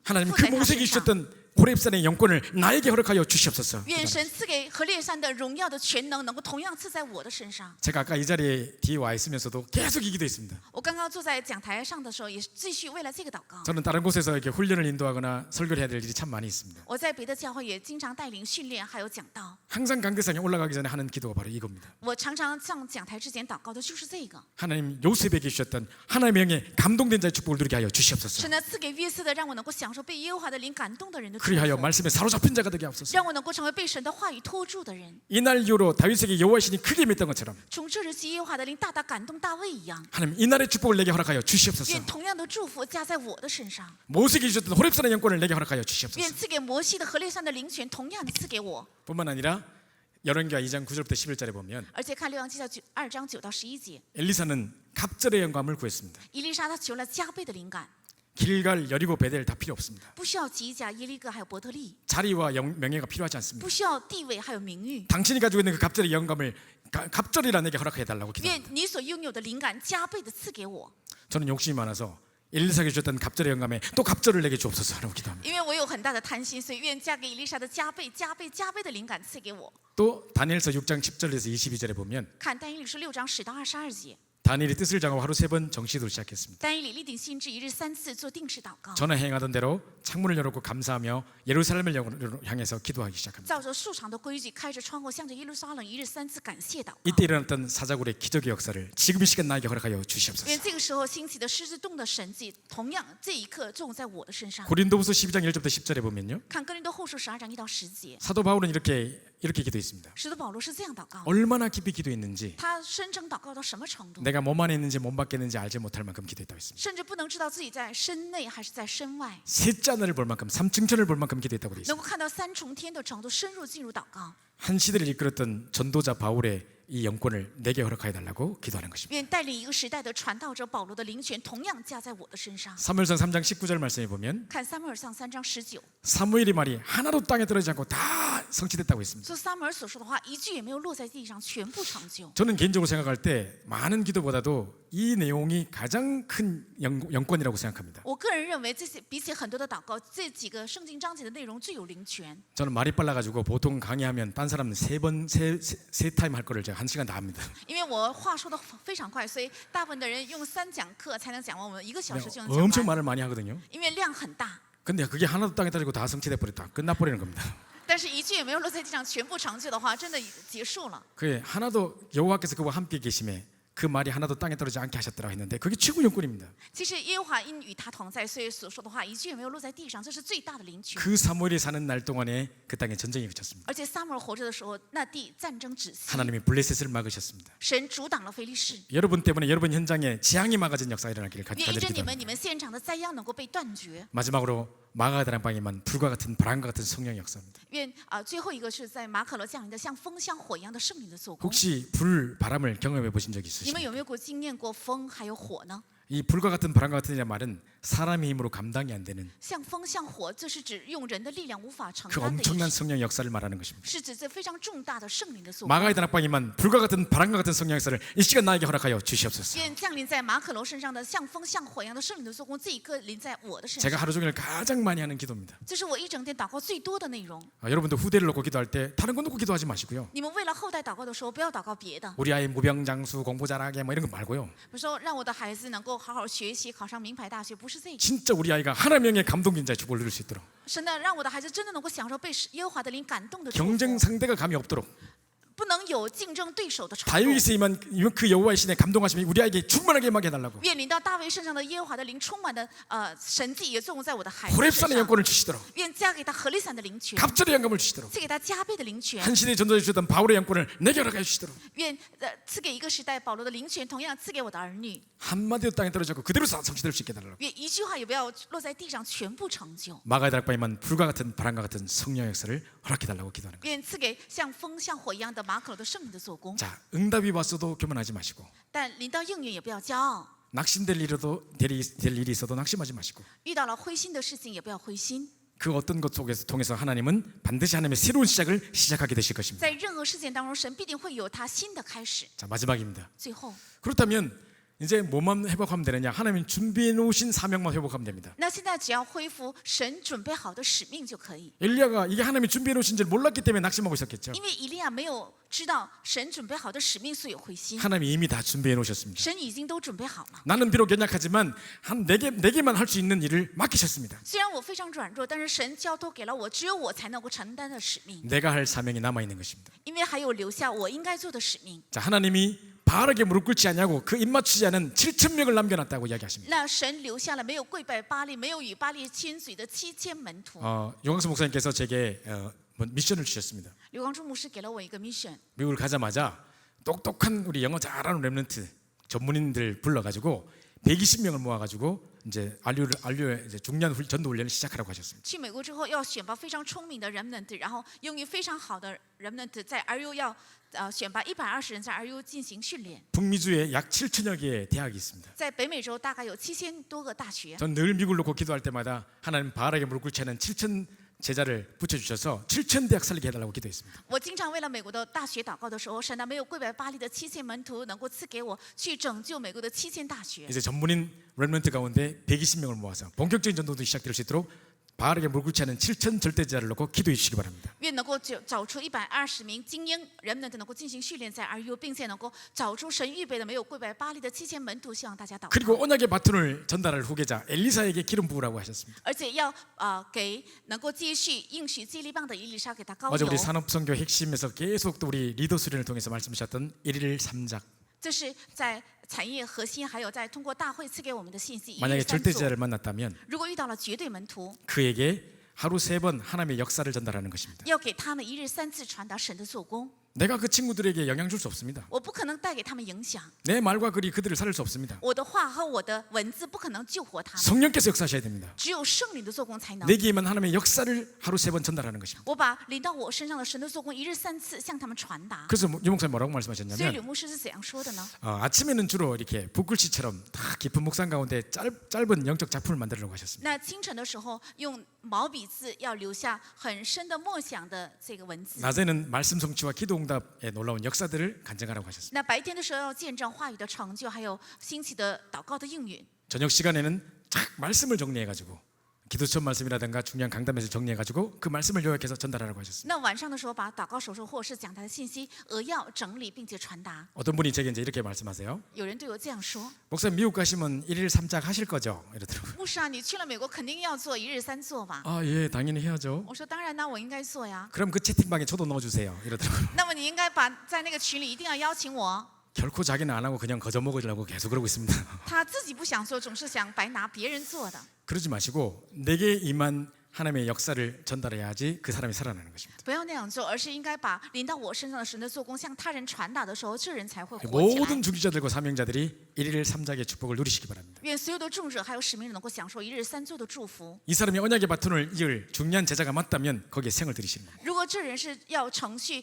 하나님 그 모세에게 주셨던 호렙산의 영권을 나에게 허락하여 주시옵소서. 愿神赐给何烈山的荣耀的全能，能够同样赐在我的身上。 제가 아까 이 자리에 뒤에 와 있으면서도 계속 이 기도했습니다. 我刚刚坐在讲台上的时候，也是继续为了这个祷告。 저는 다른 곳에서 이렇게 훈련을 인도하거나 설교를 해야 될 일이 참 많이 있습니다. 我在别的教会也经常带领训练，还有讲道。 항상 강대상에 올라가기 전에 하는 기도가 바로 이겁니다. 我常常上讲台之前祷告的就是这个： 하나님 요셉에게 주셨던 하나님의 영에 감동된 자의 축복을 누리게 하여 주시옵소서. 神呢赐给约瑟的，让我能够享受被耶和华的灵感动的人的祝 그리하여 福， 말씀에 사로잡힌 자가 되게 하옵소서. 让我能够成为被神的话语拖住的人。 이날 이후로 다윗에게 여호와의 신이 크게 임했던 것처럼 从这日起，耶和华的灵大大感动大卫一样， 하나님 이날의 축복을 내게 허락하여 주시옵소서. 愿同样的祝福加在我的身上， 모세에게 주셨던 호렙산의 영권을 내게 허락하여 주시옵소서. 愿赐给摩西的何烈山的灵权同样的赐给我。 뿐만 아니라 열왕기하 2장 9절부터 11절에 보면 而且看列王记下2章9到11节， 엘리사는 갑절의 영감을 구했습니다. 以利沙他求了加倍的灵感， 길갈, 여리고, 베델 다 필요 없습니다. 不需要吉甲、耶利哥还有伯特利， 자리와 명예가 필요하지 않습니다. 不需要地位还有名誉。 당신이 가지고 있는 그 갑절의 영감을 갑절이라 내게 허락해 달라고 愿 기도합니다. 你所拥有的灵感加倍的赐给我， 저는 욕심이 많아서 엘리사에게 주셨던 갑절의 영감에 또 갑절을 내게 주옵소서라고 기도합니다. 因为我有很大的贪心，所以愿嫁给以利沙的加倍、加倍、加倍的灵感赐给我。 또 다니엘서 6장 10절에서 22절에 보면 看但以理书6章10到22节， 다니엘이 뜻을 정하고 하루 3번 정시도를 시작했습니다. 但以理立定心志，一日3次做定时祷告， 전에 행하던 대로 창문을 열어놓고 감사하며 예루살렘을 향해서 기도하기 시작합니다. 照着素常的规矩，开着窗户，向着耶路撒冷一日3次感谢祷告。 이때 일어났던 사자굴의 기적의 역사를 지금 이 시간 나에게 허락하여 주시옵소서. 愿这个时候兴起的狮子洞的神迹，同样这一刻种在我的身上。 고린도후서 12장 1절부터 10절에 보면요. 看哥林多后书12章1到10节， 사도 바울은 이렇게 기도했습니다. 使徒保罗是这样祷告， 얼마나 깊이 기도했는지 他深沉祷告到什么程度， 내가 몸 안에 있는지 몸 밖에 있는지 알지 못할 만큼 기도했다고 했습니다. 甚至不能知道自己在身内还是在身外， 셋째 하늘을 볼 만큼 삼층천을 볼 만큼 기도했다고 되어 能 있습니다. 够看到三重天的程度，深入进入祷告。 한 시대를 이끌었던 전도자 바울의 이 영권을 내게 허락하여 달라고 기도하는 것입니다. 愿带领一个时代的传道者保罗的灵权同样加在我的身上。 사무엘상 3장 19절 말씀에 보면 看撒母耳上3章19， 사무엘의 말이 하나도 땅에 떨어지지 않고 다 성취됐다고 했습니다. 所以撒母耳所说的话一句也没有落在地上，全部成就。 저는 개인적으로 생각할 때 많은 기도보다도 이 내용이 가장 큰 영권이라고 생각합니다. 我个人认为，这些比起很多的祷告，这几个圣经章节的内容最有灵权。 저는 말이 빨라가지고 보통 강의하면 딴 사람은 세 타임 할 거를 제가 1시간 다 합니다. 因为我话说的非常快，所以大部分的人用3讲课才能讲完，我们1个小时就能讲 엄청 完， 말을 많이 하거든요. 因为量很大。 근데 그게 하나도 땅에 떨어지고 다 성취돼 버렸다. 끝나버리는 겁니다. 但是一句也没有落在地上，全部成就的话，真的结束了。 그게 하나도 여호와께서 그와 함께 계심에 그 말이 하나도 땅에 떨어지지 않게 하셨더라 했는데 그게 최고 영권입니다. 其实耶和华因与他同在，所以所说的话一句也没有落在地上，这是最大的灵权。 그 사무엘이 사는 날 동안에 그 땅에 전쟁이 그쳤습니다. 而且撒母耳活着的时候，那地战争止息， 하나님이 블레셋을 막으셨습니다. 神阻挡了非利士。 여러분 때문에 여러분 현장에 재앙이 막아진 역사가 일어나기를 愿因着你 기도합니다. 们，你们现场的灾殃能够被断绝。 마지막으로 마가다락방에만 불과 같은 바람과 같은 성령의 역사입니다. 愿最后一个是在马可楼降临的像风像火一样的圣灵的做工。 혹시 불, 바람을 경험해 보신 적이 你们 있으십니까? 有没有过经验过风还有火呢？ 이 불과 같은 바람과 같은 이라는 말은 사람의 힘으로 감당이 안 되는 像风像火，这是指用人的力量无法承 그 担的意 엄청난 思， 성령의 역사를 말하는 것입니다. 是指这非常重大的圣灵的做工。 마가의 다락방에만 불과 같은 바람과 같은 성령의 역사를 이 시간 나에게 허락하여 주시옵소서. 愿降临在马可楼身上的像风像火一样的圣灵的做工，这一刻临在我的身 제가 上。 하루 종일 가장 많이 하는 기도입니다. 这是我一整天祷告最多的内容。 여러분도 후대를 놓고 기도할 때 다른 거 놓고 기도하지 마시고요. 你们为了后代祷告的时候，不要祷告别的， 우리 아이 무병장수 공부 잘하게 뭐 이런 거 말고요. 比如说让我的孩子能够好好学习，考上名牌大学，不是这个。 진짜 우리 아이가 하나님의 감동인 자의 축복을 누릴 수 있도록 神的让我的孩子真的能够享受被耶和华的灵感动的祝 경쟁 福， 상대가 감이 없도록 不能有竞争对手的程度。 다윗의 임한 그 여호와의 신의 감동하심이 우리 아이에게 충만하게 임하게 해달라고 愿临到大卫身上的耶和华的灵充满的神迹也作用在我的孩子身 호렙산의 上。 영권을 주시도록 愿加给他何利散的灵权， 갑절의 영감을 주시도록 赐给他加倍的灵权。 한 시대에 전도해 주셨던 바울의 영권을 내게 허락해 주시도록 愿赐给一个时代保罗的灵权，同样赐给我的儿女。 한마디도 땅에 떨어지고 그대로 성취될 수 있게 해달라고 愿一句话也不要落在地上，全部成就。 마가의 다락방에만 불과 같은 바람과 같은 성령의 역사를 허락해 달라고 기도하는 거예요. 愿赐给像风像火一样的马可楼的圣灵的做工。 자, 응답이 왔어도 교만하지 마시고 但临到应允也不要骄傲， 낙심될 일이 있어도 낙심하지 마시고 遇到了灰心的事情也不要灰心。 그 어떤 것 속에서 통해서 하나님은 반드시 하나님의 새로운 시작을 시작하게 되실 것입니다. 在任何事件当中，神必定会有他新的开始。 자, 마지막입니다. 最后， 그렇다면 이제 뭐만 회복하면 되느냐? 하나님 준비해 놓으신 사명만 회복하면 됩니다. 那现在只要恢复神准备好的使命就可以。 엘리야가 이게 하나님이 준비해 놓으신 줄 몰랐기 때문에 낙심하고 있었겠죠. 因为以利亚没有知道神准备好的使命，所以灰心。 하나님이 이미 다 준비해 놓으셨습니다. 神已经都准备好了。 나는 비록 연약하지만 한 네개만 할 수 있는 일을 맡기셨습니다. 虽然我非常软弱，但是神交托给了我，只有我才能够承担的使命， 내가 할 사명이 남아 있는 것입니다. 因为还有留下我应该做的使命。 자, 하나님이 바르게 무릎 꿇지 않냐고 그 입맞추지 않은 7천 명을 남겨놨다고 이야기하십니다. 那神留下了没有跪拜巴利、没有与巴利亲嘴的7000门徒。 용광수 목사님께서 제게 미션을 주셨습니다. 刘光柱牧師給了我一個 mission， 미국을 가자마자 똑똑한 우리 영어 잘하는 랩런트 전문인들 불러가지고 120명을 모아가지고 이제 알류의 이제 중요한 전도 훈련을 시작하라고 하셨습니다. 去美國之後要選拔非常聰明的 remnant， 然後英語非常好的 remnant， 在 RU 要選拔120人在 RU 進行訓練。 북미주에 약 7천여 개의 대학이 있습니다. 在北美洲大概有7000多個大學。 전 늘 미국을 놓고 기도할 때마다 하나님 바르게 무릎 꿇지 않은 7천 제자를 붙여주셔서 7천 대학 살리게 해달라고 기도했습니다. 我经常为了美国的大學禱告的時候，神啊，沒有跪拜巴利的7000門徒，能夠賜給我去拯救美國的7000大學。 이제 전문인 렘넌트 가운데 120명을 모아서 본격적인 전도도 시작될 수 있도록 바르게 무릎 꿇지 않은 7천 절대제자를 놓고 기도해 주시기 바랍니다. 愿能够找出120名精英人们能够进行训练在 RU， 并且能够找出神预备的没有跪拜巴利的7000门徒，希望大家祷告。 그리고 언약의 바톤을 전달할 후계자 엘리사에게 기름 부으라고 하셨습니다. 而且要给能够继续应许接力棒的以利沙给他高 어제 油 우리 。 산업선교 핵심에서 계속 또 우리 리더 수련을 통해서 말씀하셨던 1일 3작. 这是在产业核心，还有在通过大会赐给我们的信息。一 만약에 日三 절대제자를 座。 만났다면 如果遇到了绝对门徒， 그에게 하루 3번 하나님의 역사를 전달하는 것입니다. 要给他们一日3次传达神的做工。 내가 그 친구들에게 영향 줄 수 없습니다. 我不可能带给他们影响， 내 말과 글이 그들을 살릴 수 없습니다. 我的话和我的文字不可能救活他们， 성령께서 역사하셔야 됩니다. 只有圣灵的做工才能。 내게만 하나님의 역사를 하루 3번 전달하는 것입니다. 我把临到我身上的神的做工一日3次向他们传达。 그래서 유 목사님 뭐라고 所以 말씀하셨냐면 吕牧师是怎样说的呢？ 아침에는 주로 이렇게 붓글씨처럼 다 깊은 묵상 가운데 짧은 영적 작품을 만들려고 하셨습니다. 那清晨的时候用毛笔字要留下很深的默想的这个文字。 낮에는 말씀 성취와 기도 응답에 놀라운 역사들을 간증하라고 하셨습니다. 那白天的时候要见证话语的成就，还有兴起的祷告的应允。 저녁 시간에는 쫙 말씀을 정리해가지고 기도처 말씀이라든가 중요한 강단에서 정리해가지고 그 말씀을 요약해서 전달하라고 하셨습니다. 那晚上的时候把祷告手书或是讲台的信息扼要整理并且传达。 어떤 분이 제게 이제 이렇게 말씀하세요. 有人对我这样说 목사님 미국 가시면 1일 3작 하실 거죠? 이러더라고요. ：“牧师啊，你去了美国肯定要做一日3座吧 아, 예, 당연히 해야죠. ？”我说：“当然呢，我应该做呀。 그럼 그 채팅방에 저도 넣어주세요. 이러더라고요. 那么你应该把在那个群里一定要邀请我。 결코 자기는 안 하고 그냥 거저 먹으려고 계속 그러고 있습니다. 他自己不想做，总是想白拿别人做的。 그러지 마시고 내게 임한 하나님의 역사를 전달해야지 그 사람이 살아나는 것입니다. 不要那样做，而是应该把临到我身上的神的做工向他人传达的时候，这人才会活起来。 모든 중지자들과 사명자들이 일일 삼작의 축복을 누리시기 바랍니다. 愿所有的众者还有使命者能够享受一日三作的祝福。 이 사람이 언약의 바톤을 이을 중요한 제자가 맞다면 거기에 생을 들이시는 겁니다. 如果这人是要承续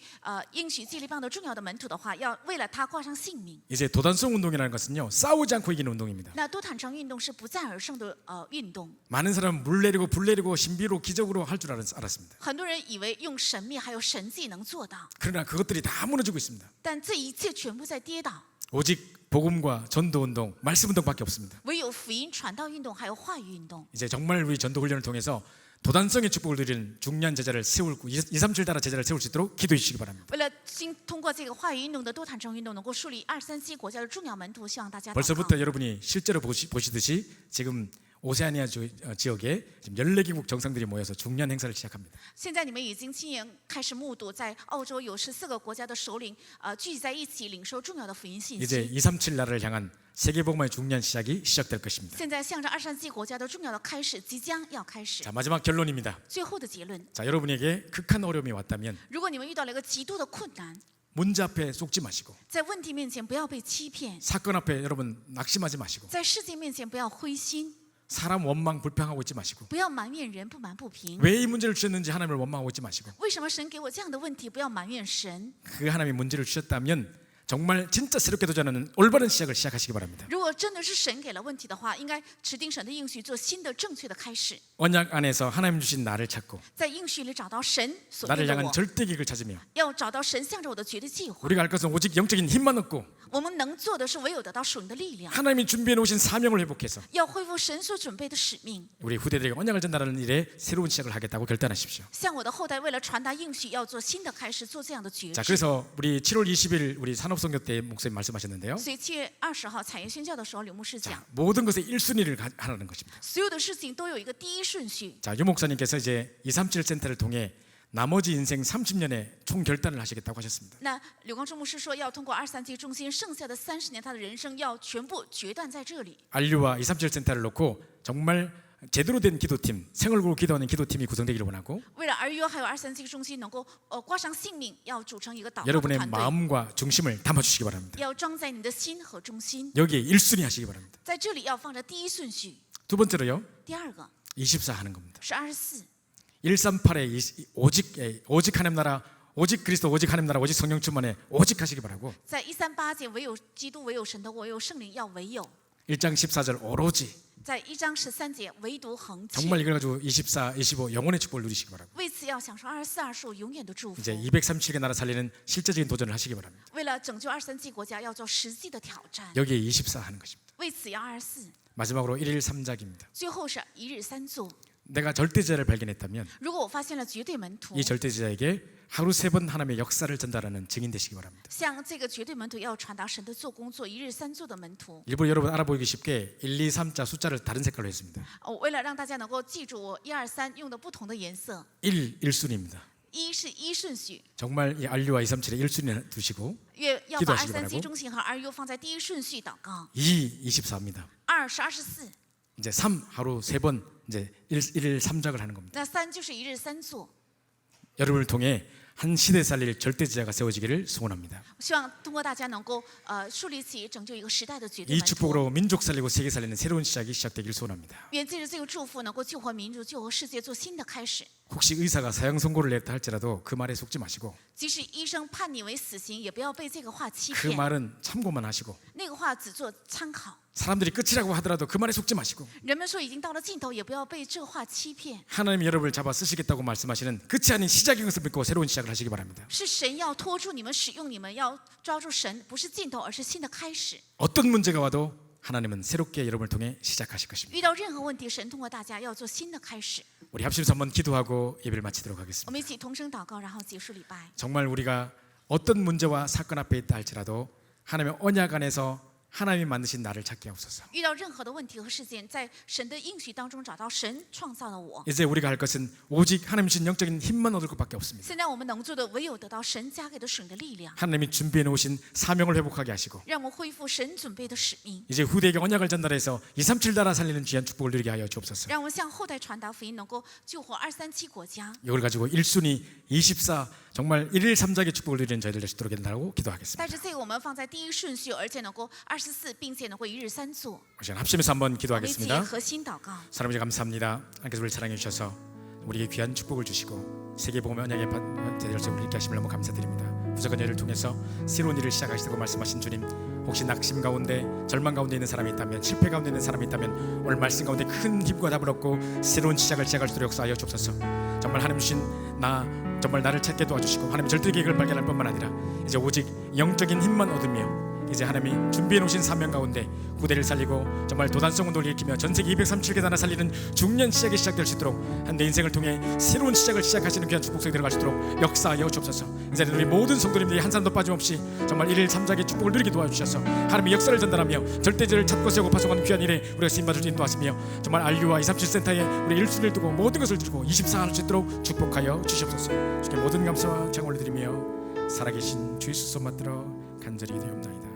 应许接力棒的重要的门徒的话，要为了他挂上性命。 이제 도단성 운동이라는 것은요, 싸우지 않고 이기는 운동입니다. 那多坦诚运动是不战而胜的运动。 많은 사람은 물 내리고 불 내리고 신비로 기적으로 할 줄 알았습니다. 很多人以为用神秘还有神迹能做到， 그러나 그것들이 다 무너지고 있습니다. 但这一切全部在跌倒。 오직 복음과 전도 운동, 말씀 운동밖에 없습니다. 唯有福音传道运动，还有话语运动。 이제 정말 우리 전도 훈련을 통해서 도단성의 축복을 누리는 중요한 제자를 세울 237 나라 제자를 세울 수 있도록 기도해 주시기 바랍니다. 为了通过这个话语运动的多坦诚运动，能够树立237国家的重要门徒，希望大家祷告。 벌써부터 여러분이 실제로 보시듯이 지금 오세아니아 지역에 지금 14개국 정상들이 모여서 중요한 행사를 시작합니다. 现在你们已经亲眼开始目睹，在澳洲有14个国家的首领聚集在一起，领受重要的福音信 이제 息。 237 나라를 향한 세계복음화의 중요한 시작이 시작될 것입니다. 现在向着237国家的重要的开始即将要开始。 자, 마지막 결론입니다. 最后的结论， 자, 여러분에게 극한 어려움이 왔다면 如果你们遇到了一个极度的困难， 문제 앞에 속지 마시고 在问题面前不要被欺骗， 사건 앞에 여러분 낙심하지 마시고 在事情面前不要灰心， 사람 원망 불평하고 있지 마시고 不要埋怨人，不满不平。 왜 이 문제를 주셨는지 하나님을 원망하고 있지 마시고 为什么神给我这样的问题？不要埋怨神。 그 하나님이 문제를 주셨다면 정말 진짜 새롭게 도전하는 올바른 시작을 시작하시기 바랍니다. 如果真的是神给了问题的话，应该指定神的应许，做新的正确的开始， 언약 안에서 하나님 주신 나를 찾고 在应许里找到神所 나를 定的 향한 我， 절대기획을 찾으며 要找到神向着我的绝对计划。 우리가 할 것은 오직 영적인 힘만 얻고 我们能做的是唯有得到属灵的力量， 하나님이 준비해 놓으신 사명을 회복해서 要恢复神所准备的使命。 우리 후대들에게 언약을 전달하는 일에 새로운 시작을 하겠다고 결단하십시오. 向我的后代，为了传达应许，要做新的开始，做这样的决 자, 志。 그래서 우리 7월 20일 우리 산업선교 때 목사님 말씀하셨는데요. 所以7月20号产业宣教的时候，刘牧师讲， 자, 모든 것의 1순위를 하라는 것입니다. 所有的事情都有一个第一顺序。 자, 유 목사님께서 이제 237 센터를 통해 나머지 인생 30년의 총 결단을 하시겠다고 하셨습니다. 那柳光中牧师说，要通过237中心，剩下的30年，他的人生要全部决断在这里。 안류와 237 센터를 놓고 정말 제대로 된 기도팀, 생을 걸고 기도하는 기도팀이 구성되기를 원하고 为了儿约还有237中心能够挂上性命，要组成一个祷告的 여러분의 团队， 마음과 중심을 담아주시기 바랍니다. 要装载你的心和中心， 여기에 1순위 하시기 바랍니다. 在这里要放着第一顺序。 두 번째로요, 第二个 24 하는 겁니다. 是24， 138에 오직 하나님 나라, 오직 그리스도, 오직 하나님 나라, 오직 성령 충만에 오직 하시기 바라고 在138节唯有基督，唯有神的，唯有圣灵，要唯有。 1장 14절 오로지 在1章13节唯独恒切。 정말 이걸 가지고 24, 25 영혼의 축복을 누리시기 바라고 为此要享受24、25永远的祝福。 이제 237개 나라 살리는 실제적인 도전을 하시기 바랍니다. 为了拯救237国家，要做实际的挑战。 여기에 24 하는 것입니다. 为此要24。 마지막으로 1일 3작입니다. 最后是一日三作。 내가 절대제자를 발견했다면 如果我发现了绝对门徒， 이 절대제자에게 하루 3번 하나님의 역사를 전달하는 증인 되시기 바랍니다. 像这个绝对门徒要传达神的做工作，一日三作的门徒。 일부러 여러분 알아보기 쉽게 1, 2, 3자 숫자를 다른 색깔로 했습니다. 为了让大家能够记住我1、2、3用的不同的颜色。 1, 1순위입니다. 一是一顺序， 정말 이 안류와 237의 1순위를 두시고 要把 기도하시기 237 바라고 中心和RU放在第一顺序祷告。 2, 24입니다. 2是24， 이제 3 하루 3번 이제 1일 3작을 하는 겁니다. 那3就是一日三作。 여러분을 통해 한 시대 살릴 절대제자가 세워지기를 소원합니다. 希望通过大家能够树立起拯救一个时代的绝对 이 门徒。 축복으로 민족 살리고 세계 살리는 새로운 시작이 시작되기를 소원합니다. 愿借着这个祝福，能够救活民族、救活世界，做新的开始。 혹시 의사가 사형 선고를 냈다 할지라도 그 말에 속지 마시고 即使医生判你为死刑，也不要被这个话欺 그 骗。 말은 참고만 하시고 那个话只做参考。 사람들이 끝이라고 하더라도 그 말에 속지 마시고 人们说已经到了尽头，也不要被这话欺骗。 하나님이 여러분을 잡아 쓰시겠다고 말씀하시는 끝이 아닌 시작인 것을 믿고 새로운 시작을 하시기 바랍니다. 是神要拖住你们，使用你们，要抓住神，不是尽头，而是新的开始。 어떤 문제가 와도 하나님은 새롭게 여러분을 통해 시작하실 것입니다. 遇到任何问题，神通过大家要做新的开始。 우리 합심해서 한번 기도하고 예배를 마치도록 我 하겠습니다. 们一起同声祷告，然后结束礼拜。 정말 우리가 어떤 문제와 사건 앞에 있다 할지라도 하나님의 언약 안에서 하나님이 만드신 나를 찾게 하옵소서. 遇到任何的问题和事件，在神的应许当中找到神创造的我。 이제 우리가 할 것은 오직 하나님 주신 영적인 힘만 얻을 것밖에 없습니다. 现在我们能做的，唯有得到神加给的神的力量， 하나님이 준비해 놓으신 사명을 회복하게 하시고 让我们恢复神准备的使命， 이제 후대에게 언약을 전달해서 237 나라 살리는 귀한 축복을 누리게 하여 주옵소서. 让我们向后代传达福音，能够救活237国家。 이걸 가지고 1순위 24 정말 1일 3작의 축복을 누리는 저희들 될 수 있도록 된다고 但 기도하겠습니다. 是这个我们放在第一顺序，而且能够24，并且能够一日三做。 우리 합심해서 한번 我们一起 기도하겠습니다. 核心祷告。 하나님 감사합니다. 하나님께서 우리를 사랑해 주셔서 우리에게 귀한 축복을 주시고 세계복음 언약의 대열쇠 우리를 이렇게 하심을 너무 감사드립니다. 부족한 일을 통해서 새로운 일을 시작하시다고 말씀하신 주님, 혹시 낙심 가운데 절망 가운데 있는 사람이 있다면, 실패 가운데 있는 사람이 있다면 오늘 말씀 가운데 큰 힘과 답을 얻고 새로운 시작을 시작할 수 있도록 역사하여 주옵소서. 정말 하나님 주신 정말 나를 찾게 도와주시고 하나님의 절대 계획을 발견할 뿐만 아니라 이제 오직 영적인 힘만 얻으며 이제 하나님이 준비해 놓으신 사명 가운데 구대를 살리고 정말 도단성 운동을 일으키며 전 세계 237개 나라 살리는 중년 시작이 시작될 수 있도록 한 내 인생을 통해 새로운 시작을 시작하시는 귀한 축복 속에 들어갈 수 있도록 역사하여 주옵소서. 이제 우리 모든 성도님들이 한 사람도 빠짐없이 정말 1일 3작의 축복을 누리게 도와주셔서 하나님의 역사를 전달하며 절대제를 찾고 세우고 파송하는 귀한 일에 우리가 쓰임받을 수 인도하시며 정말 RU와 237센터에 우리 1순위를 두고 모든 것을 들고 24 할 수 있도록 축복하여 주시옵소서. 주께 모든 감사와 창을 올려드리며 살아계신 주 예수 손 맞들어 간절히 기도합니다.